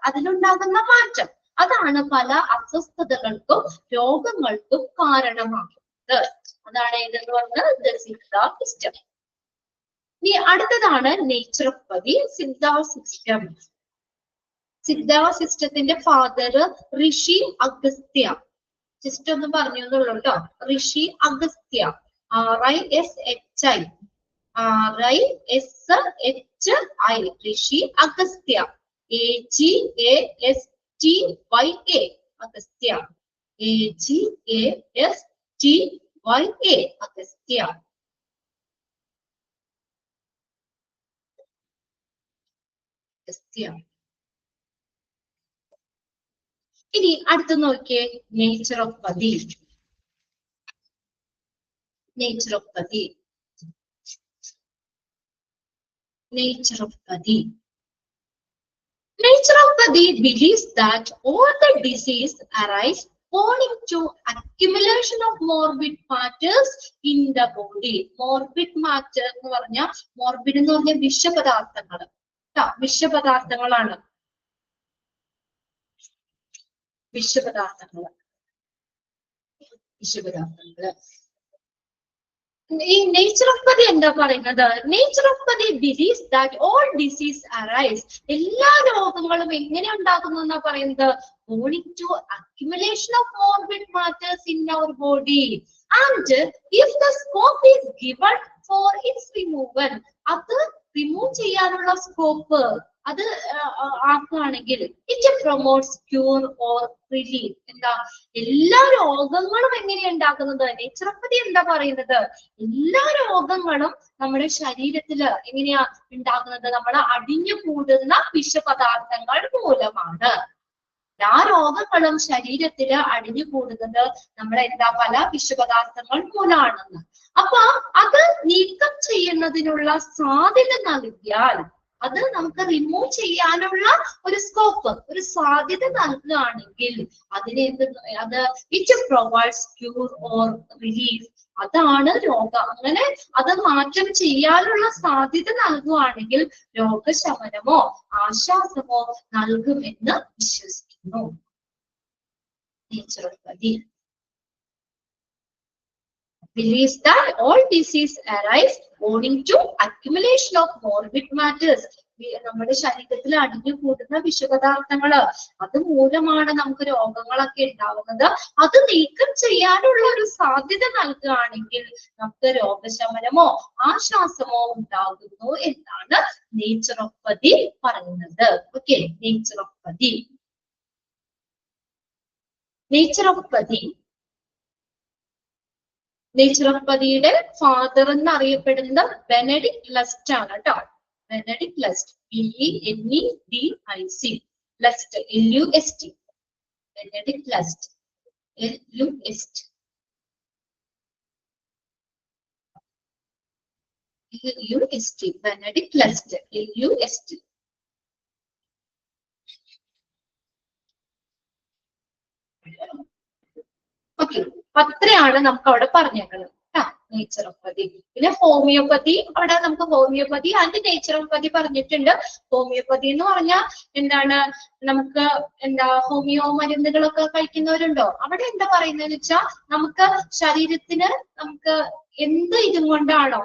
അതിലുണ്ടാകുന്ന മാറ്റം, അതാണ് പല അസ്വസ്ഥതകൾക്കും രോഗങ്ങൾക്കും കാരണമാകുന്നത്. അതാണ് ഏതെന്ന് പറഞ്ഞത്? സിദ്ധ സിസ്റ്റം. ഇനി അടുത്തതാണ് നേച്ചുറോപ്പതി. സിദ്ധ സിസ്റ്റം. സിദ്ധ സിസ്റ്റത്തിന്റെ ഫാദർ ഋഷി അഗസ്ത്യ. ജസ്റ്റ് ഒന്ന് പറഞ്ഞു എന്നുള്ളൂ കേട്ടോ. ഋഷി അഗസ്ത്യ. RISHI. RISHI. ഋഷി അഗസ്ത്യ. AGASTYA. അഗസ്ത്യ. AGASTYA. അഗസ്ത്യ. ഇനി അടുത്ത് നോക്കിയേ, naturopathy. Naturopathy. Naturopathy. Naturopathy believes that all the disease arise owing to accumulation of morbid matters in the body. Morbid matter എന്ന് പറഞ്ഞാൽ, morbid എന്ന് പറഞ്ഞാൽ വിഷപദാർത്ഥങ്ങൾ. വിഷപദാർത്ഥങ്ങളാണ്. വിഷപദാർത്ഥങ്ങൾ. ഈ നേച്ചുറോപ്പതി എന്താ പറയുന്നത്? Naturopathy believes that all disease arise, എല്ലാ രോഗങ്ങളും എങ്ങനെ ഉണ്ടാകുന്നു എന്നാ പറയുന്നത്? owing to accumulation of morbid matters in our body, and if the scope is given for its removal, അത് റിമൂവ് ചെയ്യാനുള്ള സ്കോപ്പ് അത് ആക്കുകയാണെങ്കിൽ it promotes cure or relief. എന്താ, എല്ലാ രോഗങ്ങളും എങ്ങനെയാ ഉണ്ടാക്കുന്നത്? നേച്ചുറോപ്പതി എന്താ പറയുന്നത്? എല്ലാ രോഗങ്ങളും നമ്മുടെ ശരീരത്തില് എങ്ങനെയാ ഉണ്ടാകുന്നത്? നമ്മള് അടിഞ്ഞു കൂടുന്ന വിഷപദാർത്ഥങ്ങൾ മൂലമാണ്. എല്ലാ രോഗങ്ങളും ശരീരത്തില് അടിഞ്ഞു കൂടുന്നത് നമ്മളെ എന്താ, പല വിഷപദാർത്ഥങ്ങൾ മൂലമാണെന്ന്. അപ്പൊ അത് നീക്കം ചെയ്യുന്നതിനുള്ള സാധ്യത നൽകിയാൽ, അത് നമുക്ക് റിമൂവ് ചെയ്യാനുള്ള ഒരു സ്കോപ്പ്, ഒരു സാധ്യത നൽകുകയാണെങ്കിൽ അതിനെ അത് it provides cure or relief. അതാണ് രോഗം. അങ്ങനെ അത് മാറ്റം ചെയ്യാനുള്ള സാധ്യത നൽകുകയാണെങ്കിൽ രോഗശമനമോ ആശ്വാസമോ നൽകുമെന്ന് വിശ്വസിക്കുന്നു. Naturopathy believes that all disease arise owing to accumulation of morbid matters. നമ്മുടെ ശരീരത്തിൽ അടിഞ്ഞു കൂടുന്ന വിഷപദാർത്ഥങ്ങള് അത് മൂലമാണ് നമുക്ക് രോഗങ്ങളൊക്കെ ഉണ്ടാവുന്നത്. അത് നീക്കം ചെയ്യാനുള്ള ഒരു സാധ്യത നൽകുകയാണെങ്കിൽ നമുക്ക് രോഗശമനമോ ആശ്വാസമോ ഉണ്ടാകുന്നു എന്നാണ് നേച്ചുറോപ്പതി പറയുന്നത്. Okay, naturopathy. നേച്ചുറോപ്പതിയുടെ ഫാദർ എന്നറിയപ്പെടുന്ന ബെനഡിക്ട് ലസ്റ്റ് ആണ് കേട്ടോ. Benedict Lust, LENEDIC, Lust, LUST, Benedict Lust, LUST, Benedict Lust, LUST. Okay, അത്രയാണ് നമുക്ക് അവിടെ പറഞ്ഞേക്കുന്നത് നേച്ചുറോപ്പതി. പിന്നെ ഹോമിയോപ്പതി, അവിടെ നമുക്ക് ഹോമിയോപ്പതി ആൻഡ് നേച്ചുറോപ്പതി പറഞ്ഞിട്ടുണ്ട്. ഹോമിയോപ്പതി എന്ന് പറഞ്ഞാൽ എന്താണ്, നമുക്ക് എന്താ ഹോമിയോ മരുന്നുകളൊക്കെ കഴിക്കുന്നവരുണ്ടോ? അവിടെ എന്താ പറയുന്നതെന്ന് വെച്ചാൽ നമുക്ക് ശരീരത്തിന് നമുക്ക് എന്ത് ഇതും കൊണ്ടാണോ,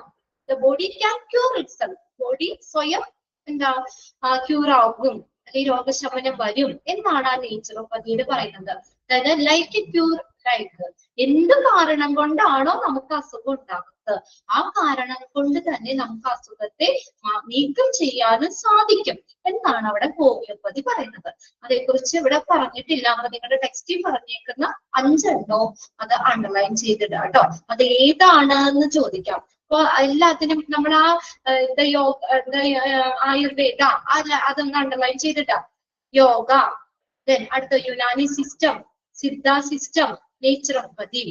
the body can cure itself, body സ്വയം എന്താ ക്യൂർ ആകും, അല്ലെങ്കിൽ രോഗശമനം വരും എന്നാണ് ആ നേച്ചുറോപ്പതിയിൽ പറയുന്നത്. അതായത് ലൈക്ക് ക്യൂർ ലൈക്ക്, എന്ത് കാരണം കൊണ്ടാണോ നമുക്ക് അസുഖം ഉണ്ടാകുന്നത് ആ കാരണം കൊണ്ട് തന്നെ നമുക്ക് അസുഖത്തെ നീക്കം ചെയ്യാനും സാധിക്കും എന്നാണ് അവിടെ ഹോമിയോപ്പതി പറയുന്നത്. അതേക്കുറിച്ച് ഇവിടെ പറഞ്ഞിട്ടില്ല. അപ്പൊ നിങ്ങളുടെ ടെക്സ്റ്റിൽ പറഞ്ഞേക്കുന്ന 5 എണ്ണവും അത് അണ്ടർലൈൻ ചെയ്തിടുക കേട്ടോ. അത് ഏതാണ് എന്ന് ചോദിക്കാം. അപ്പൊ എല്ലാത്തിനും നമ്മൾ ആ ആയുർവേദ അതൊന്ന് അണ്ടർലൈൻ ചെയ്തിട്ടാ. യോഗ, ദെൻ അടുത്ത Unani system, Siddha system, naturopathy.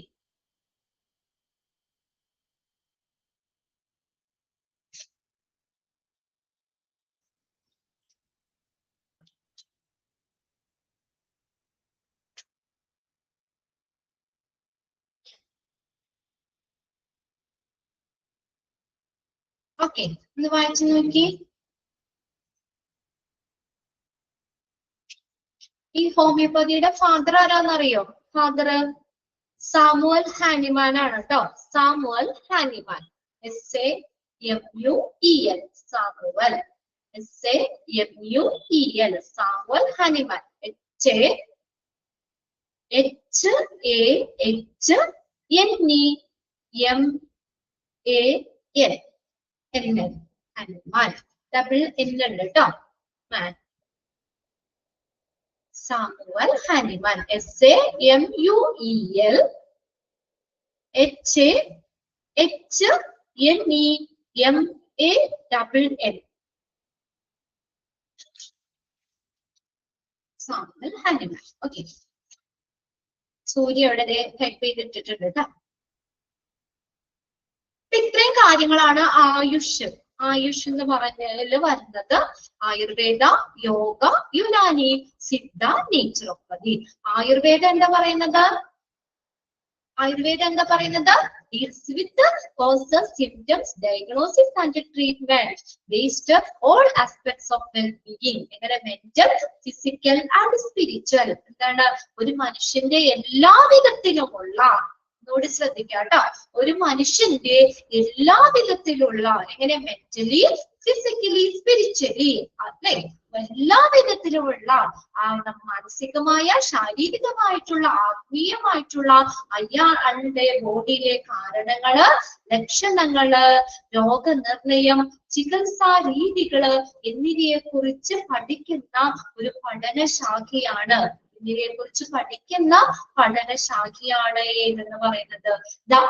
Okay, ഒന്ന് വായിച്ചു നോക്കി. ഈ ഹോമിയോപ്പതിയുടെ ഫാദർ ആരാന്നറിയോ? ഫാദർ സാമുവൽ ഹാനിമാൻ ആണ് കേട്ടോ. Samuel Hahnemann, SAMUEL, Samuel, SAMUEL, Samuel Hahnemann, HANIMAN, Hahnemann, double N ഉണ്ട് കേട്ടോ. Man, Samuel Hahnemann, SAMUEL, HANIMAN, Samuel Hahnemann. Okay, Surya അവിടെ ടൈപ്പ് ചെയ്തിട്ടിട്ടുണ്ട് കേട്ടോ. ഇത്രയും കാര്യങ്ങളാണ് ആയുഷ്. ആയുഷ് എന്ന് പറഞ്ഞതിൽ വരുന്നത് ആയുർവേദ, യോഗ, യുനാനി, സിദ്ധ, നേച്ചുറോപ്പതി. ആയുർവേദം എന്താ പറയുന്നത്? deals with the causes, symptoms, diagnosis and treatment based on all aspects of well-being. എങ്ങനെ mental, physical and spiritual, എന്താണ് ഒരു മനുഷ്യന്റെ എല്ലാ വിധത്തിലുമുള്ള ഒന്നുകൂടി ശ്രദ്ധിക്കാം കേട്ടോ. ഒരു മനുഷ്യന്റെ എല്ലാ വിധത്തിലുള്ള എങ്ങനെ mentally, physically, spiritually അല്ലെ എല്ലാ വിധത്തിലുമുള്ള മാനസികമായ, ശാരീരികമായിട്ടുള്ള, ആത്മീയമായിട്ടുള്ള അയാളുടെ ബോഡിയിലെ കാരണങ്ങള്, ലക്ഷണങ്ങള്, രോഗനിർണയം, ചികിത്സാ രീതികള് എന്നിവയെ കുറിച്ച് പഠിക്കുന്ന ഒരു പഠനശാഖയാണ് കുറിച്ച് പഠിക്കുന്ന പഠനശാഖയാണ് ഏതെന്ന് പറയുന്നത്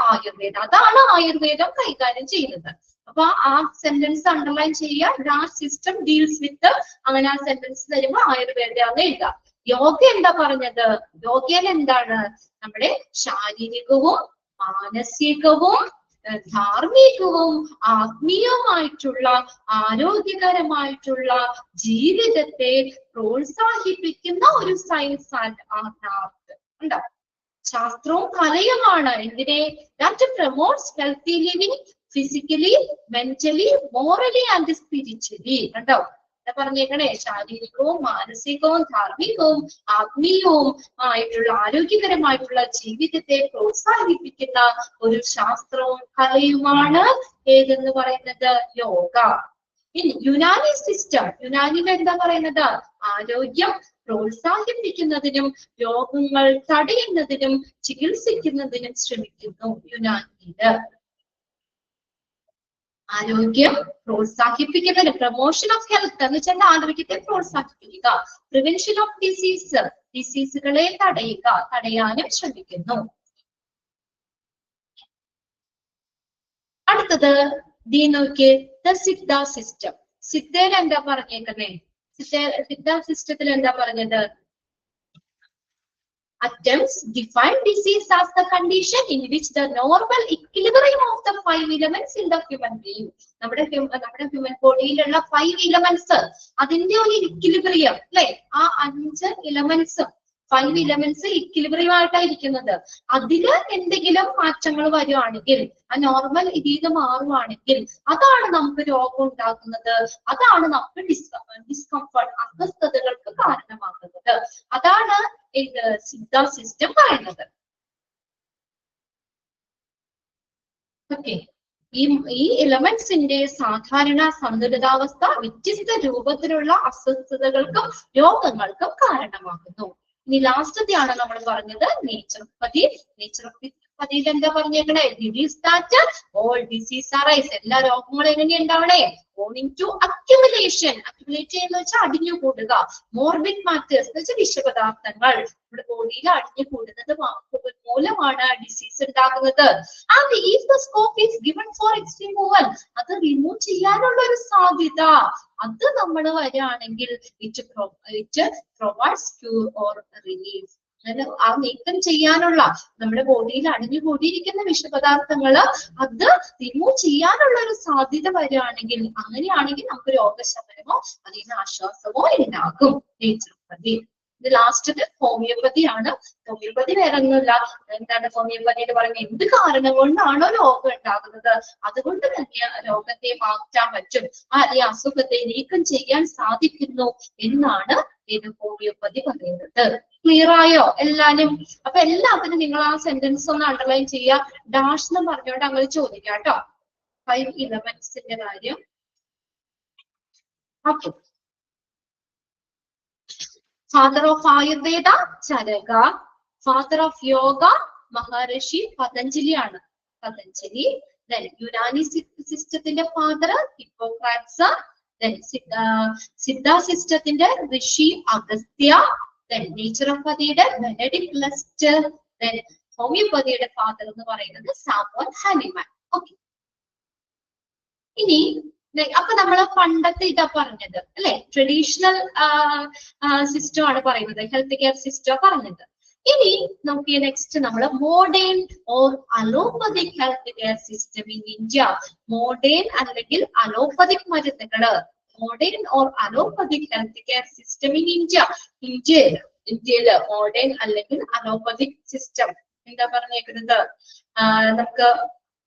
ആയുർവേദം. അതാണ് ആയുർവേദം കൈകാര്യം ചെയ്യുന്നത്. അപ്പൊ ആ സെന്റൻസ് അണ്ടർലൈൻ ചെയ്യുക. ദാറ്റ് സിസ്റ്റം ഡീൽസ് വിത്ത്, അങ്ങനെ ആ സെന്റൻസ് തരുമ്പോൾ ആയുർവേദാന്ന് എഴുതാം. യോഗ എന്താ പറഞ്ഞത്? യോഗയിൽ എന്താണ്? നമ്മുടെ ശാരീരികവും മാനസികവും ധാർമ്മികവും ആത്മീയമായിട്ടുള്ള ആരോഗ്യകരമായിട്ടുള്ള ജീവിതത്തെ പ്രോത്സാഹിപ്പിക്കുന്ന ഒരു സയൻസ് ആൻഡ് ആർട്ട് ഉണ്ടോ? ശാസ്ത്രവും കലയുമാണ്. എന്തിനെ? That promotes healthy living physically, mentally, morally and spiritually. കണ്ടോ പറഞ്ഞേക്കണേ? ശാരീരികവും മാനസികവും ധാർമ്മികവും ആത്മീയവും ആയിട്ടുള്ള ആരോഗ്യകരമായിട്ടുള്ള ജീവിതത്തെ പ്രോത്സാഹിപ്പിക്കുന്ന ഒരു ശാസ്ത്രവും കലയുമാണ് ഏതെന്ന് പറയുന്നത് യോഗ. ഇനി യുനാനി സിസ്റ്റം, യുനാനിയിൽ എന്താ പറയുന്നത്? ആരോഗ്യം പ്രോത്സാഹിപ്പിക്കുന്നതിനും രോഗങ്ങൾ തടയുന്നതിനും ചികിത്സിക്കുന്നതിനും ശ്രമിക്കുന്നു യുനാനിയില്. ആരോഗ്യം പ്രോത്സാഹിപ്പിക്കുന്നതിന്, പ്രൊമോഷൻ ഓഫ് ഹെൽത്ത് എന്ന് വെച്ചാൽ ആരോഗ്യത്തെ പ്രോത്സാഹിപ്പിക്കുക, പ്രിവെൻഷൻ ഓഫ് ഡിസീസുകളെ തടയാനും ശ്രമിക്കുന്നു. അടുത്തത് നോക്കിയേ, ദ സിദ്ധ സിസ്റ്റം. സിദ്ധയിൽ എന്താ പറഞ്ഞേക്കുന്നേ? സിദ്ധ സിസ്റ്റത്തിൽ എന്താ പറഞ്ഞത്? Attempts define disease as the condition in which the normal equilibrium of the 5 elements in the human being. നമ്മുടെ ഹ്യൂമൻ ബോഡിയിലുള്ള 5 elements, അതിന്റെ ഒരു ഇക്വിലിബ്രിയം അല്ലെ? ആ 5 elements 5 elements ഇക്വിലിബ്രിയം ആയിട്ടായിരിക്കുന്നത്. അതില് എന്തെങ്കിലും മാറ്റങ്ങൾ വരുവാണെങ്കിൽ, ആ നോർമൽ ഇതിൽ മാറുവാണെങ്കിൽ അതാണ് നമുക്ക് രോഗം ഉണ്ടാക്കുന്നത്, അതാണ് നമുക്ക് ഡിസ്കംഫർട്ട്, അസ്വസ്ഥതകൾക്ക് കാരണമാകുന്നത്. അതാണ് ഇത് സിദ്ധ സിസ്റ്റം പറയുന്നത്. ഓക്കെ, ഈ എലമെന്റ്സിന്റെ സാധാരണ സന്തുലിതാവസ്ഥ വ്യത്യസ്ത രൂപത്തിലുള്ള അസ്വസ്ഥതകൾക്കും രോഗങ്ങൾക്കും കാരണമാകുന്നു. ഇനി ലാസ്റ്റത്തെയാണ് നമ്മൾ പറഞ്ഞത് നേച്ചുറോപ്പതി. നേച്ചുറോപ്പതിയിൽ എന്താ പറഞ്ഞേക്കണേ? ഓൾ ഡിസീസ് അറൈസ്, എല്ലാ രോഗങ്ങളും എങ്ങനെ ഉണ്ടാവണേ? Owing to accumulation. അക്യുമുലേറ്റ് ചെയ്യുന്ന വെച്ചാൽ അടിഞ്ഞു കൂടുക. മോർബിഡ് മാറ്റേഴ്സ് എന്ന് വെച്ചാൽ വിഷപദാർത്ഥങ്ങൾ നമ്മുടെ ബോഡിയിൽ അടിഞ്ഞു കൂടുന്നത് മൂലമാണ് ഡിസീസ് ഉണ്ടാകുന്നത്. And if the scope is given for extreme removal, അത് റിമൂവ് ചെയ്യാനുള്ള ഒരു സാധ്യത അത് നമ്മൾ വരികയാണെങ്കിൽ it provides cure or relief. ആ നീക്കം ചെയ്യാനുള്ള, നമ്മുടെ ബോഡിയിൽ അടിഞ്ഞുകൂടിയിരിക്കുന്ന വിഷപദാർത്ഥങ്ങള് അത് റിമൂവ് ചെയ്യാനുള്ള ഒരു സാധ്യത വരികയാണെങ്കിൽ, അങ്ങനെയാണെങ്കിൽ നമുക്ക് രോഗശമനമോ അതിന് ആശ്വാസമോ ഉണ്ടാകും നേച്ചുറോപ്പതി. ഇത് ലാസ്റ്റത് ഹോമിയോപ്പതിയാണ്. ഹോമിയോപ്പതി വേറെ ഒന്നുമില്ല. എന്താണ് ഹോമിയോപ്പതിയിൽ പറയുന്നത്? എന്ത് കാരണം കൊണ്ടാണോ രോഗം ഉണ്ടാകുന്നത് അതുകൊണ്ട് തന്നെ രോഗത്തെ മാറ്റാൻ പറ്റും, ഈ അസുഖത്തെ നീക്കം ചെയ്യാൻ സാധിക്കുന്നു എന്നാണ് ഇത് ഹോമിയോപ്പതി പറയുന്നത്. ക്ലിയർ ആയോ എല്ലാരും? അപ്പൊ എല്ലാത്തിനും നിങ്ങൾ ആ സെന്റൻസ് ഒന്ന് അണ്ടർലൈൻ ചെയ്യുക. ഡാഷ് എന്ന് പറഞ്ഞോണ്ട് അങ്ങനെ ചോദിക്കാം കേട്ടോ. 5 elements കാര്യം. Okay, father of Ayurveda Charaka, father of yoga Maharshi Patanjali ആണ്. പതഞ്ജലി. യുനാനി സിസ്റ്റത്തിന്റെ ഫാദർ ഹിപ്പോക്രാറ്റ്സ്. സിദ്ധ സിസ്റ്റത്തിന്റെ ഋഷി അഗസ്ത്യ. നേച്ചുറോപ്പതിയുടെ ബെനഡിക്ട് ലെസ്റ്റർ. ഹോമിയോപ്പതിയുടെ ഫാദർ എന്ന് പറയുന്നത് സാമുവൽ ഹാനിമാൻ. ഓക്കെ, ഇനി അപ്പൊ നമ്മള് പണ്ടത്തെ ഇതാ പറഞ്ഞത് അല്ലെ? ട്രഡീഷണൽ സിസ്റ്റം ആണ് പറയുന്നത്, ഹെൽത്ത് കെയർ സിസ്റ്റം പറഞ്ഞത്. ഇനി നമുക്ക് നെക്സ്റ്റ് നമ്മള് modern or allopathic health care system in India. Modern അല്ലെങ്കിൽ അലോപ്പതിക് മരുന്നുകള്, modern or allopathic health care system in India. ഇന്ത്യയില് മോഡേൺ അല്ലെങ്കിൽ അലോപ്പതിക് സിസ്റ്റം എന്താ പറഞ്ഞേക്കുന്നത്? നമുക്ക്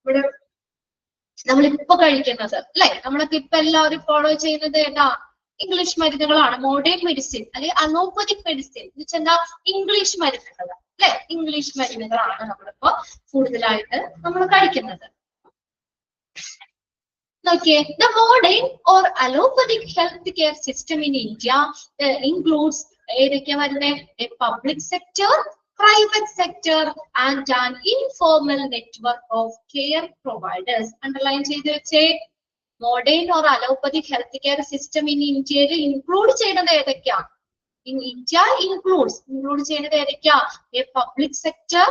ഇവിടെ നമ്മളിപ്പോ കഴിക്കുന്നത് അല്ലെ? നമ്മളൊക്കെ ഇപ്പൊ എല്ലാവരും ഫോളോ ചെയ്യുന്നത് ഏതാ? ഇംഗ്ലീഷ് മരുന്നുകളാണ്. മോഡേൺ മെഡിസിൻ അല്ലെങ്കിൽ അലോപ്പതിക് മെഡിസിൻ എന്ന് വെച്ചാൽ ഇംഗ്ലീഷ് മരുന്നുകൾ അല്ലെ? ഇംഗ്ലീഷ് മരുന്നുകളാണ് നമ്മളിപ്പോ കൂടുതലായിട്ട് നമ്മൾ കഴിക്കുന്നത്. Okay, the modern or allopathic healthcare system in India includes a public sector, private sector, and an informal network of care providers. Underline say modern or allopathic healthcare system in India includes in India includes a public sector,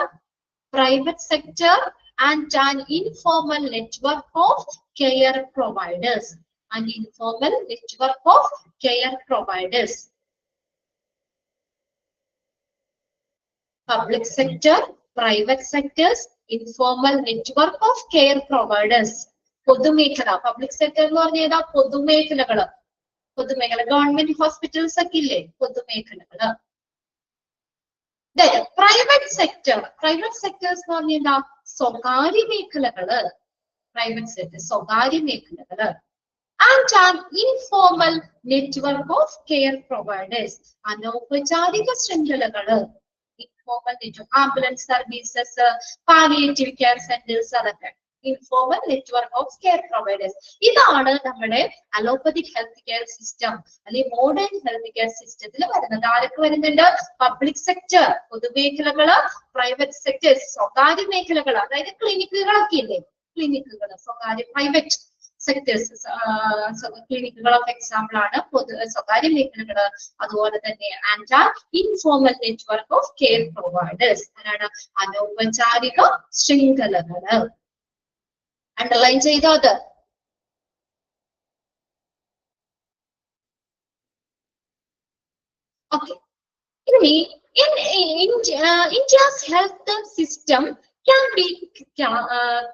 private sector, and an informal network of care providers. An informal network of care providers. Public sector, private sectors, informal network of care providers. പൊതുമേഖല, public sector എന്ന് പറഞ്ഞാൽ പൊതുമേഖലകള്, government hospitals ഒക്കെ ഇല്ലേ, പൊതുമേഖലകള്. Private sector, private sectors എന്ന് പറഞ്ഞാൽ സ്വകാര്യ മേഖലകള്, പ്രൈവറ്റ് സെക്ടർ സ്വകാര്യ മേഖലകള്. And an informal network of care providers, അനൗപചാരിക ശൃംഖലകള്, informal network, ambulance services, palliative care centres, അതൊക്കെ informal network of care providers. ഇതാണ് നമ്മുടെ അലോപ്പതിക് ഹെൽത്ത് കെയർ സിസ്റ്റം അല്ലെങ്കിൽ മോഡേൺ ഹെൽത്ത് കെയർ സിസ്റ്റത്തിൽ വരുന്നത്. ആരൊക്കെ വരുന്നുണ്ട്? പബ്ലിക് സെക്ടർ പൊതുമേഖലകള്, പ്രൈവറ്റ് സെക്ടർ സ്വകാര്യ മേഖലകൾ, അതായത് ക്ലിനിക്കുകളൊക്കെ ഇല്ലേ, ക്ലിനിക്കുകൾ സ്വകാര്യ പ്രൈവറ്റ് സെക്ടേഴ്സ്, ക്ലിനിക്കുകൾ ഓഫ് എക്സാമ്പിൾ ആണ് സ്വകാര്യ മേഖലകള്. അതുപോലെ തന്നെ and informal network of care providers, അതാണ് അനൗപചാരിക ശൃംഖലകള്. Underline ചെയ്തത്. Okay. India's health system can be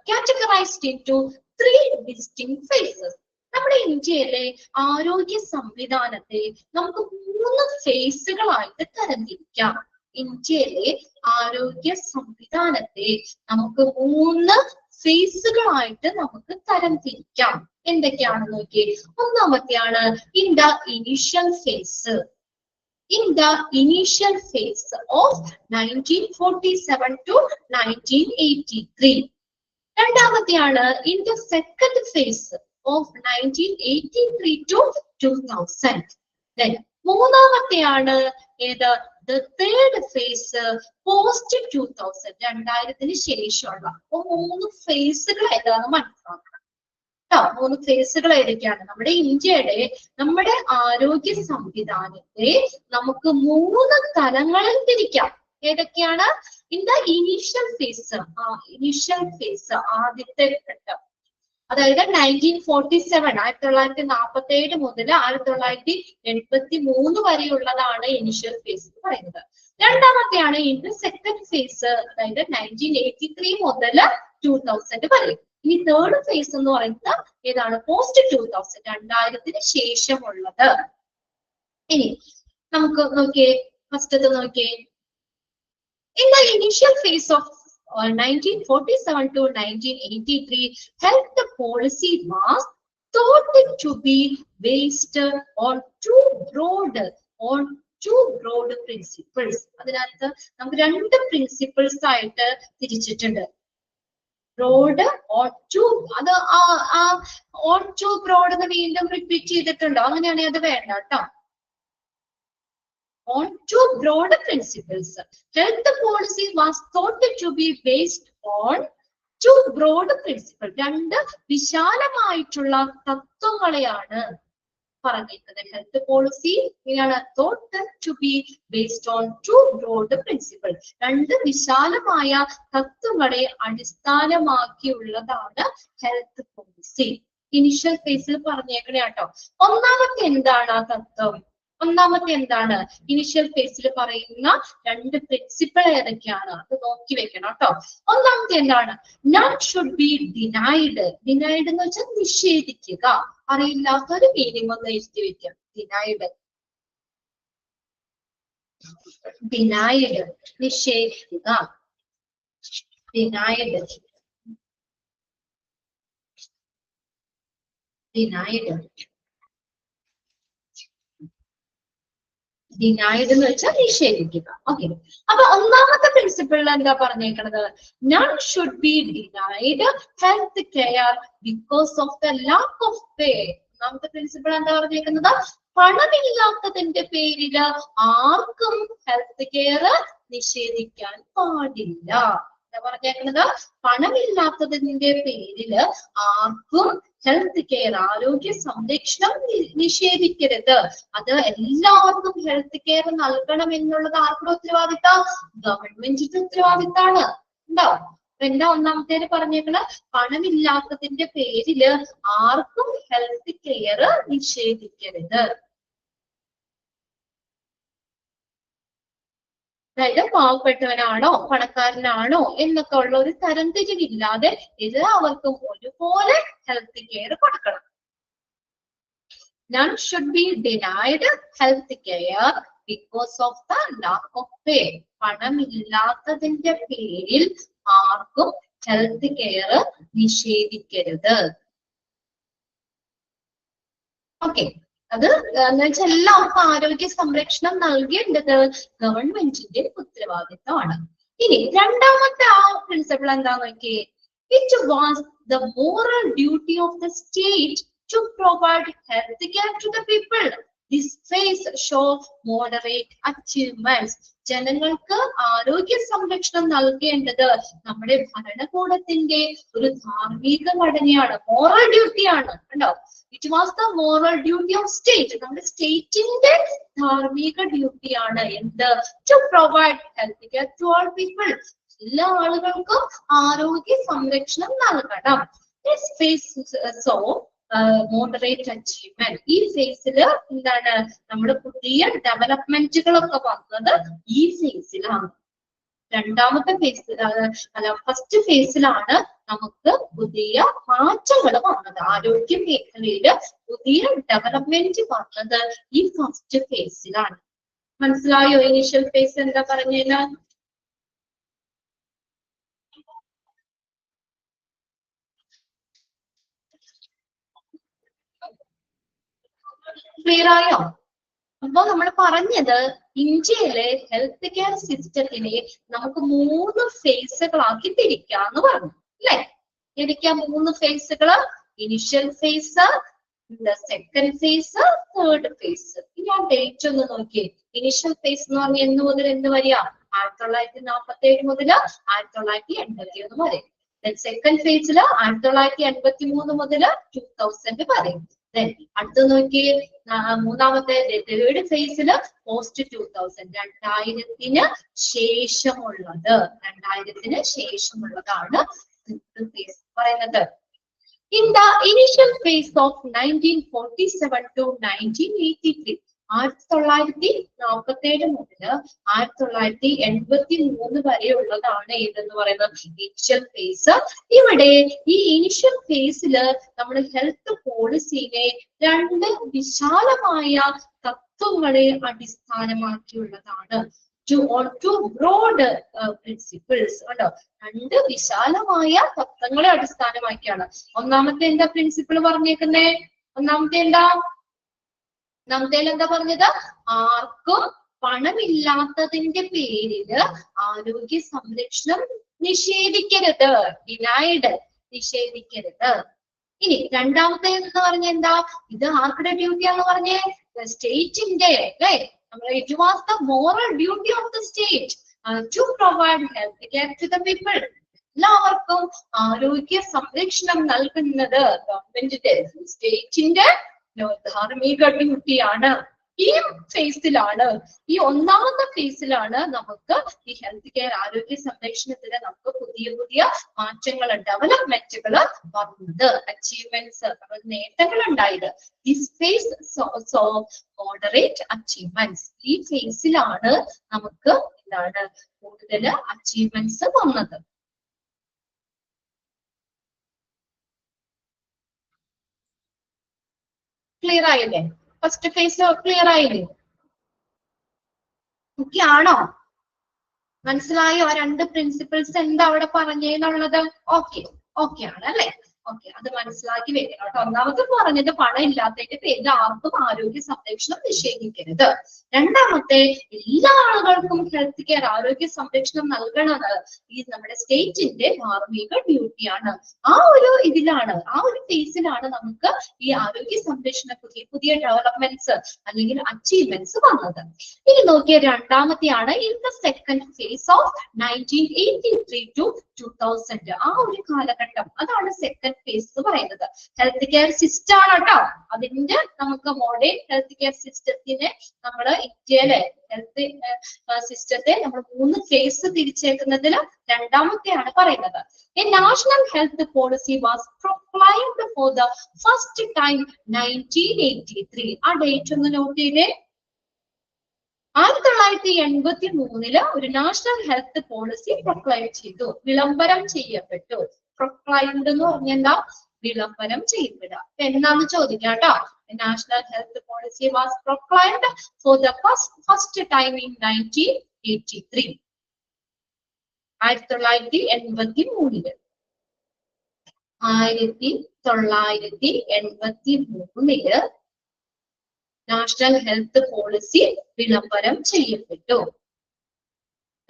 categorized into 3 distinct phases. നമ്മുടെ ഇന്ത്യയിലെ ആരോഗ്യ സംവിധാനത്തെ നമുക്ക് 3 ഫേസുകളായിട്ട് തരംതിരിക്കാം. ഇന്ത്യയിലെ ആരോഗ്യ സംവിധാനത്തെ നമുക്ക് 3 ഫേസുകളായിട്ട് നമുക്ക് തരംതിരിക്കാം. എന്തൊക്കെയാണ് നോക്കിയേ. ഒന്നാമത്തെയാണ് in the initial phase. In the initial phase of 1947 to 1983. രണ്ടാമത്തെയാണ് in the second phase of 1983 to 2000. Then മൂന്നാമത്തെയാണ് ഏത്? The third phase post 2000, 2000-ന് ശേഷമുള്ള. അപ്പോൾ 3 ഫേസുകൾ ഏതാണെന്ന് മനസ്സിലാക്കണം. 3 ഫേസുകൾ ഏതൊക്കെയാണ്? നമ്മുടെ ആരോഗ്യ സംവിധാനത്തെ നമുക്ക് 3 തലങ്ങളിൽ തിരിക്കാം. ഏതൊക്കെയാണ്? In the initial face, initial face ആദ്യത്തെ ഘട്ടം, അതായത് 1947, 1947 മുതൽ 1983 വരെയുള്ളതാണ് ഇനിഷ്യൽ ഫേസ് എന്ന് പറയുന്നത്. രണ്ടാമത്തെയാണ് ഇൻ ദ സെക്കൻഡ് ഫേസ്, അതായത് 1983 മുതൽ 2000 വരെ. ഇനി തേർഡ് ഫേസ് എന്ന് പറയുന്നത് ഏതാണ്? പോസ്റ്റ് 2000, 2000-ന് ശേഷമുള്ളത്. ഇനി നമുക്ക് നോക്കിയേ, ഫസ്റ്റത്തെ നോക്കിയേ. In the initial face of 1947 to 1983, health policy was thought to be based on two broad principles. അതിനകത്ത് നമുക്ക് 2 പ്രിൻസിപ്പിൾസ് ആയിട്ട് തിരിച്ചിട്ടുണ്ട്. ബ്രോഡ് ഓൺ ടു, അത് ഓൺ ടു ബ്രോഡ് എന്ന് വീണ്ടും റിപ്പീറ്റ് ചെയ്തിട്ടുണ്ടോ? അങ്ങനെയാണെങ്കിൽ അത് വേണ്ട കേട്ടോ. On 2 broad principles, health policy was thought to be based on 2 broad principles. 2 വിശാലമായിട്ടുള്ള തത്വങ്ങളെയാണ് പറഞ്ഞിരിക്കുന്നത്. ഹെൽത്ത് പോളിസി ഇങ്ങനെയാണ് thought to be based on 2 broad principles. 2 വിശാലമായ തത്വങ്ങളെ അടിസ്ഥാനമാക്കിയുള്ളതാണ് ഹെൽത്ത് പോളിസി. ഇനിഷ്യൽ ഫേസിൽ പറഞ്ഞേക്കണേ കേട്ടോ. ഒന്നാമത്തെ എന്താണ് ആ തത്വം? ഒന്നാമത്തെ എന്താണ്? ഇനിഷ്യൽ ഫേസിൽ പറയുന്ന 2 പ്രിൻസിപ്പിൾ ഏതൊക്കെയാണ്? അത് നോക്കി വെക്കണം കേട്ടോ. ഒന്നാമത്തെ എന്താണ്? None should be denied. Denied എന്ന് വെച്ചാൽ നിഷേധിക്കുക. അറിയില്ലാത്തൊരു മീനിങ് ഒന്ന് എഴുതി വെക്കാം. ഡിനൈഡ്, ഡിനൈഡ് നിഷേധിക്കുക. Denied, denied. ഡിനൈഡ് എന്ന് വെച്ചാൽ നിഷേധിക്കുക. ഓക്കെ, അപ്പൊ ഒന്നാമത്തെ പ്രിൻസിപ്പിളിൽ എന്താ പറഞ്ഞേക്കണത്? None should be denied health care because of the lack of pay. ഒന്നാമത്തെ പ്രിൻസിപ്പിൾ എന്താ പറഞ്ഞേക്കുന്നത്? പണമില്ലാത്തതിന്റെ പേരില് ആർക്കും ഹെൽത്ത് കെയർ നിഷേധിക്കാൻ പാടില്ല. എന്താ പറഞ്ഞേക്കുന്നത്? പണമില്ലാത്തതിന്റെ പേരില് ആർക്കും ഹെൽത്ത് കെയർ, ആരോഗ്യ സംരക്ഷണം നിഷേധിക്കരുത്. അത് എല്ലാവർക്കും ഹെൽത്ത് കെയർ നൽകണം എന്നുള്ളത് ആർക്കുടെ ഉത്തരവാദിത്തം? ഗവൺമെന്റിന്റെ ഉത്തരവാദിത്തമാണ്. ഉണ്ടാവും. എന്താ ഒന്നാമത്തേത് പറഞ്ഞേക്കണത്? പണമില്ലാത്തതിന്റെ പേരില് ആർക്കും ഹെൽത്ത് കെയർ നിഷേധിക്കരുത്. അതായത് പാവപ്പെട്ടവനാണോ പണക്കാരനാണോ എന്നൊക്കെ ഉള്ള ഒരു തരംതിരിവില്ലാതെ എല്ലാവർക്കും ഒരുപോലെ ഹെൽത്ത് കെയർ കൊടുക്കണം. None should be denied health care because of the lack of pay. പണമില്ലാത്തതിന്റെ പേരിൽ ആർക്കും ഹെൽത്ത് കെയർ നിഷേധിക്കരുത്. ഓക്കെ, അത് എന്ന് വെച്ചാൽ എല്ലാവർക്കും ആരോഗ്യ സംരക്ഷണം നൽകേണ്ടത് ഗവൺമെന്റിന്റെ ഉത്തരവാദിത്തമാണ്. ഇനി രണ്ടാമത്തെ ആ പ്രിൻസിപ്പിൾ എന്താ നോക്കിയേ? It was the moral duty of the state to provide health care to the people. This phase show moderate achievements. ജനങ്ങൾക്ക് ആരോഗ്യ സംരക്ഷണം നൽകേണ്ടത് നമ്മുടെ ഭരണകൂടത്തിന്റെ ഒരു ധാർമ്മിക ഘടനയാണ്, മോറൽ ഡ്യൂട്ടിയാണ്. കണ്ടോ? It was the moral duty of state. നമ്മുടെ സ്റ്റേറ്റിന്റെ ധാർമ്മിക ഡ്യൂട്ടിയാണ് എന്ത്? To provide health care to all people. എല്ലാ ആളുകൾക്കും ആരോഗ്യ സംരക്ഷണം നൽകണം. This phase so moderate achievement. ഈ ഫേസില് എന്താണ്? നമ്മുടെ പുതിയ ഡെവലപ്മെന്റുകളൊക്കെ വന്നത് ഈ ഫേസിലാണ്. രണ്ടാമത്തെ ഫേസിൽ അല്ല ഫസ്റ്റ് ഫേസിലാണ് നമുക്ക് പുതിയ മാറ്റങ്ങൾ വന്നത്. ആരോഗ്യ മേഖലയില് പുതിയ ഡെവലപ്മെന്റ് വന്നത് ഈ ഫസ്റ്റ് ഫേസിലാണ്. മനസ്സിലായോ? ഇനീഷ്യൽ ഫേസ് എന്താ പറഞ്ഞാൽ? ക്ലിയർ ആയോ? അപ്പൊ നമ്മൾ പറഞ്ഞത് ഇന്ത്യയിലെ ഹെൽത്ത് കെയർ സിസ്റ്റത്തിനെ നമുക്ക് 3 ഫേസുകളാക്കി തിരിക്കാന്ന് പറഞ്ഞു, അല്ലെ? തിരിക്കാം 3 ഫേസുകള്. Initial phase, second phase, third phase. ഇനി ആ ഡേറ്റ് ഒന്ന് നോക്കിയേ. ഇനിഷ്യൽ ഫേസ് എന്ന് പറഞ്ഞാൽ എന്ന് മുതൽ എന്ന് വരിക? 1947 മുതൽ 1981 വരെ. സെക്കൻഡ് ഫേസില് 1983 മുതൽ 2000 വരെ. അടുത്ത് നോക്കിയേ, മൂന്നാമത്തെ തേർഡ് ഫേസില് പോസ്റ്റ് 2000, 2000-ന് ശേഷമുള്ളത്. 2000-ന് ശേഷമുള്ളതാണ് പറയുന്നത്. In the initial phase of 1947 to 1983, 1947 മുതൽ 1983 വരെയുള്ളതാണ് ഏതെന്ന് പറയുന്നത് ഇനിഷ്യൽ ഫേസ്. ഇവിടെ ഈ ഇനിഷ്യൽ ഫേസില് നമ്മൾ ഹെൽത്ത് പോളിസിനെ 2 വിശാലമായ തത്വങ്ങളെ അടിസ്ഥാനമാക്കിയുള്ളതാണ്. Two broad principles. കണ്ടോ? 2 വിശാലമായ തത്വങ്ങളെ അടിസ്ഥാനമാക്കിയാണ്. ഒന്നാമത്തെ എന്താ പ്രിൻസിപ്പിൾ പറഞ്ഞേക്കുന്നേ? ഒന്നാമത്തെ എന്താ പറഞ്ഞത്? ആർക്കും പണമില്ലാത്തതിന്റെ പേരില് ആരോഗ്യ സംരക്ഷണം നിഷേധിക്കരുത്. ഡിനൈഡ്, നിഷേധിക്കരുത്. ഇനി രണ്ടാമത്തെ എന്ന് പറഞ്ഞ എന്താ? ഇത് ആർക്കുടെ ഡ്യൂട്ടിയാന്ന് പറഞ്ഞേ? സ്റ്റേറ്റിന്റെ, അല്ലെ? It was the moral duty of the state to provide health care to the people. എല്ലാവർക്കും ആരോഗ്യ സംരക്ഷണം നൽകുന്നത് ഗവൺമെന്റിന്റെ, സ്റ്റേറ്റിന്റെ ധാർമ്മിക ഡ്യൂട്ടിയാണ്. ഈ ഫേസിലാണ്, ഈ ഒന്നാമത്തെ ഫേസിലാണ് നമുക്ക് ഈ ഹെൽത്ത് കെയർ ആരോഗ്യ സംരക്ഷണത്തിന് നമുക്ക് പുതിയ മാറ്റങ്ങൾ, ഡെവലപ്മെന്റുകൾ വന്നത്, അച്ചീവ്മെന്റ്സ്, നേട്ടങ്ങൾ ഉണ്ടായത്. This face so moderate achievements. ഈ ഫേസിലാണ് നമുക്ക് എന്താണ് കൂടുതൽ അച്ചീവ്മെന്റ്സ് വന്നത്. ക്ലിയർ ആയില്ലേ? ഫസ്റ്റ് ഫേസ് ക്ലിയർ ആയില്ലേ? ഓക്കെ ആണോ? മനസ്സിലായോ? 2 പ്രിൻസിപ്പിൾസ് എന്താ അവിടെ പറഞ്ഞേന്നുള്ളത്? ഓക്കെ ആണ് അല്ലെ? ഓക്കെ, അത് മനസ്സിലാക്കി വെക്കണം കേട്ടോ. ഒന്നാമത്തെ പറഞ്ഞത് പണം ഇല്ലാത്തതിന്റെ പേരിൽ ആർക്കും ആരോഗ്യ സംരക്ഷണം നിഷേധിക്കരുത്. രണ്ടാമത്തെ, എല്ലാ ആളുകൾക്കും ഹെൽത്ത് കെയർ ആരോഗ്യ സംരക്ഷണം നൽകണത് ഈ നമ്മുടെ സ്റ്റേറ്റിന്റെ ധാർമ്മിക ഡ്യൂട്ടിയാണ്. ആ ഒരു ഇതിലാണ്, ആ ഒരു ഫേസിലാണ് നമുക്ക് ഈ ആരോഗ്യ സംരക്ഷണ പുതിയ പുതിയ ഡെവലപ്മെന്റ്സ് അല്ലെങ്കിൽ അച്ചീവ്മെന്റ്സ് വന്നത്. ഇനി നോക്കിയ രണ്ടാമത്തെയാണ് in the second phase of 1983 to 2000. ആ ഒരു കാലഘട്ടം, അതാണ് സെക്കൻഡ് ഫേസ് എന്ന് പറയുന്നത്. ഹെൽത്ത് കെയർ സിസ്റ്റം ആണ് കേട്ടോ. അതിന്റെ നമുക്ക് മോഡേൺ ഹെൽത്ത് കെയർ സിസ്റ്റത്തിനെ നമ്മൾ ഇന്ത്യയിലെ ഹെൽത്ത് സിസ്റ്റത്തെ നമ്മൾ 3 ഫേസ് തിരിച്ചേക്കുന്നതിൽ രണ്ടാമത്തെയാണ് പറയുന്നത്. A national health policy was proclaimed for the first time 1983. ആ ഡേറ്റ് ഒന്ന് നോട്ട് ചെയ്തേ. 1983 ഒരു നാഷണൽ ഹെൽത്ത് പോളിസി പ്രൊക്ലൈം ചെയ്തു, വിളംബരം ചെയ്യപ്പെട്ടു. പ്രൊക്ലൈംഡ് എന്ന് പറഞ്ഞാൽ വിളംബരം ചെയ്യപ്പെടുക എന്നാന്ന് ചോദിക്കാം കേട്ടോ. National health policy was proclaimed for the first time in 1983. 1983 1983 national health policy വിളംബരം ചെയ്യപ്പെട്ടു.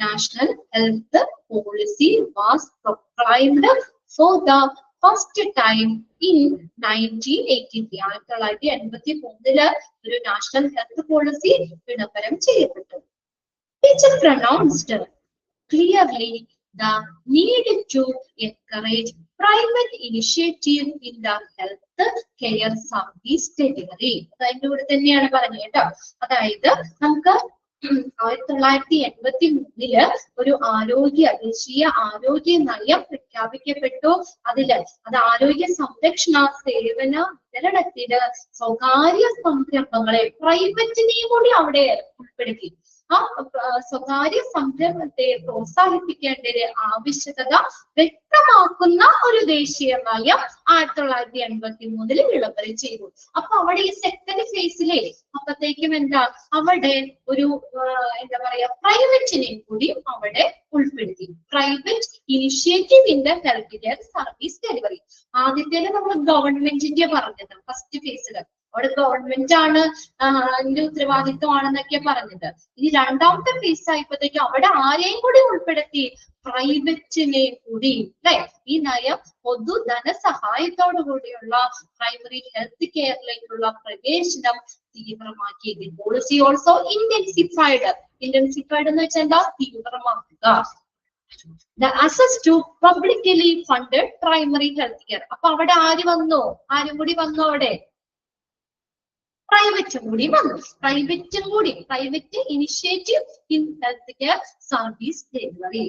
National health policy was proclaimed for the first time in 1983. 1983 ഒരു നാഷണൽ ഹെൽത്ത് പോളിസി വിളംബരം ചെയ്യപ്പെട്ടു. It pronounced clearly the need to encourage private initiative in the health care service delivery. അതിന്റെ കൂടെ തന്നെയാണ് പറഞ്ഞത് കേട്ടോ. അതായത് നമുക്ക് 1983 ഒരു ദേശീയ ആരോഗ്യ നയം പ്രഖ്യാപിക്കപ്പെട്ടു. അത് ആരോഗ്യ സംരക്ഷണ സേവന വിതരണത്തിന് സ്വകാര്യ സംരംഭങ്ങളെ, പ്രൈവറ്റിനെയും കൂടി അവിടെ ഉൾപ്പെടുത്തി. ആ സ്വകാര്യ സംരംഭത്തെ പ്രോത്സാഹിപ്പിക്കേണ്ടതിന്റെ ആവശ്യകത വ്യക്തമാക്കുന്ന ഒരു ദേശീയ നയം 1983 വിളംബരം ചെയ്തു. അപ്പൊ അവിടെ ഈ സെക്കൻഡ് ഫേസിലെ അപ്പത്തേക്കും എന്താ, അവിടെ ഒരു എന്താ പറയാ, പ്രൈവറ്റിനെയും കൂടി അവിടെ ഉൾപ്പെടുത്തി. Private initiative in the health care service delivery. ആദ്യത്തേല് നമ്മൾ ഗവൺമെന്റിന്റെ പറഞ്ഞത് ഫസ്റ്റ് ഫേസില്, അവിടെ ഗവൺമെന്റ് ആണ് അതിന്റെ ഉത്തരവാദിത്വമാണെന്നൊക്കെ പറഞ്ഞത്. ഇനി രണ്ടാമത്തെ ഫേസ് ആയപ്പോഴത്തേക്കും അവിടെ ആരെയും കൂടി ഉൾപ്പെടുത്തി, പ്രൈവറ്റിനെയും കൂടി. അല്ലെ, ഈ നയം പൊതു ധനസഹായത്തോടു കൂടിയുള്ള പ്രൈമറി ഹെൽത്ത് കെയറിലേക്കുള്ള പ്രവേശനം തീവ്രമാക്കി. പോളിസി ഓൾസോ ഇന്റൻസിഫൈഡ് എന്ന് വെച്ചാൽ എന്താ, തീവ്രമാക്കുക. The access to publicly funded primary health care. അപ്പൊ അവിടെ ആരും കൂടി വന്നു, അവിടെ പ്രൈവറ്റും കൂടി വന്നു. Private initiative in health care service delivery.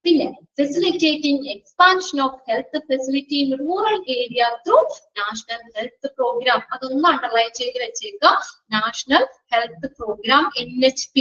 പിന്നെ facilitating expansion of health facility in rural area through national health program. അതൊന്ന് അണ്ടർലൈൻ ചെയ്ത് വെച്ചേക്കുക. നാഷണൽ ഹെൽത്ത് പ്രോഗ്രാം NHP,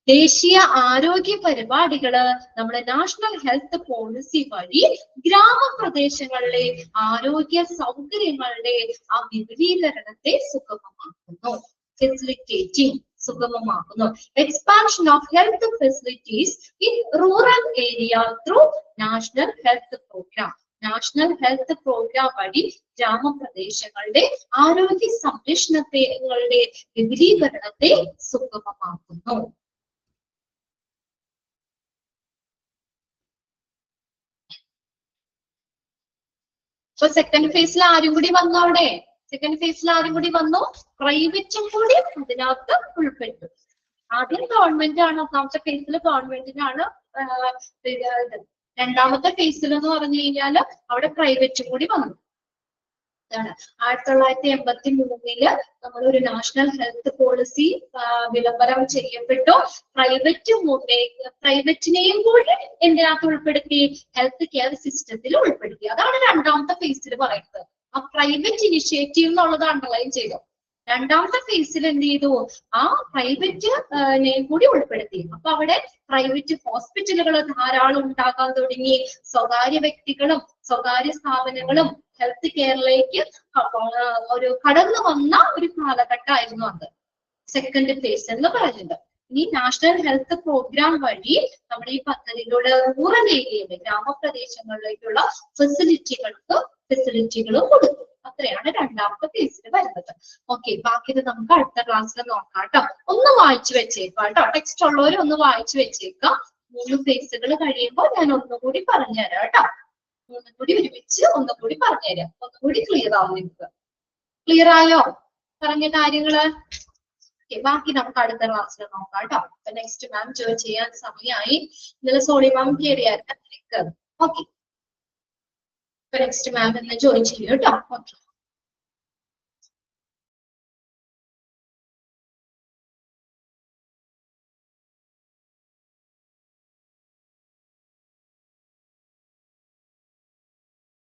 ദേശീയ ആരോഗ്യ പരിപാടികള് നമ്മുടെ നാഷണൽ ഹെൽത്ത് പോളിസി വഴി ഗ്രാമപ്രദേശങ്ങളിലെ ആരോഗ്യ സൗകര്യങ്ങളുടെ ആ വിപുലീകരണത്തെ സുഗമമാക്കുന്നു. ഫെസിലിറ്റേറ്റിംഗ് സുഗമമാക്കുന്നു. Expansion of health facilities in rural area through national health program. National health program വഴി ഗ്രാമപ്രദേശങ്ങളുടെ ആരോഗ്യ സംരക്ഷണങ്ങളുടെ വിപുലീകരണത്തെ സുഗമമാക്കുന്നു. അപ്പൊ സെക്കൻഡ് ഫേസിൽ ആരും കൂടി വന്നു, അവിടെ പ്രൈവറ്റും കൂടി അതിനകത്ത് ഉൾപ്പെട്ടു. ആദ്യം ഗവൺമെന്റ് ആണ്, ഒന്നാമത്തെ ഫേസിൽ ഗവൺമെന്റിനാണ്. രണ്ടാമത്തെ ഫേസിൽ എന്ന് പറഞ്ഞു കഴിഞ്ഞാല് അവിടെ പ്രൈവറ്റും കൂടി വന്നു. 1983 നമ്മൾ ഒരു നാഷണൽ ഹെൽത്ത് പോളിസി വിളംബരം ചെയ്യപ്പെട്ടു. പ്രൈവറ്റിനെയും കൂടി എന്തിനകത്ത് ഉൾപ്പെടുത്തി, ഹെൽത്ത് കെയർ സിസ്റ്റത്തിൽ ഉൾപ്പെടുത്തി. അതാണ് രണ്ടാമത്തെ ഫേസിൽ പറയുന്നത്. ആ പ്രൈവറ്റ് ഇനിഷ്യേറ്റീവ് എന്നുള്ളത് അണ്ടർലൈൻ ചെയ്തു. രണ്ടാമത്തെ ഫേസിൽ എന്ത് ചെയ്തു, ആ പ്രൈവറ്റിനെയും കൂടി ഉൾപ്പെടുത്തി. അപ്പൊ അവിടെ പ്രൈവറ്റ് ഹോസ്പിറ്റലുകൾ ധാരാളം ഉണ്ടാകാൻ തുടങ്ങി. സ്വകാര്യ വ്യക്തികളും സ്വകാര്യ സ്ഥാപനങ്ങളും ഹെൽത്ത് കെയറിലേക്ക് ഒരു കടന്നു വന്ന ഒരു കാലഘട്ടമായിരുന്നു അത് സെക്കൻഡ് ഫേസ് എന്ന് പറയുന്നത്. ഇനി നാഷണൽ ഹെൽത്ത് പ്രോഗ്രാം വഴി നമ്മുടെ ഈ പദ്ധതിയിലൂടെ റൂറൽ ഏരിയയിലെ ഗ്രാമപ്രദേശങ്ങളിലേക്കുള്ള ഫെസിലിറ്റികൾ കൊടുക്കും. അത്രയാണ് രണ്ടാമത്തെ ഫേസിൽ വരുന്നത്. ഓക്കെ, ബാക്കി ഇത് നമുക്ക് അടുത്ത ക്ലാസ്സിൽ നോക്കാം കേട്ടോ. ഒന്ന് വായിച്ചു വെച്ചേക്കാം കേട്ടോ. ടെക്സ്റ്റ് ഉള്ളവർ ഒന്ന് വായിച്ചു വെച്ചേക്കാം. 3 ഫേസുകൾ കഴിയുമ്പോൾ ഞാൻ ഒന്നുകൂടി പറഞ്ഞുതരാം കേട്ടോ. ഒന്നുകൂടി ഒരുമിച്ച് ഒന്നുകൂടി പറഞ്ഞുതരാം. ഒന്നുകൂടി ക്ലിയർ ആവും നിങ്ങൾക്ക്. ക്ലിയർ ആയോ പറഞ്ഞ കാര്യങ്ങള്? ബാക്കി നമുക്ക് അടുത്ത ക്ലാസ്സിൽ നോക്കാം കേട്ടോ. അപ്പൊ നെക്സ്റ്റ് മാം ജോയിൻ ചെയ്യാൻ സമയമായി. ഇന്നലെ സോളി മാം കയറിയായിരുന്നു. ഓക്കെ, നെക്സ്റ്റ് മാം ഇന്ന് ജോയിൻ ചെയ്യും കേട്ടോ. ഓക്കെ.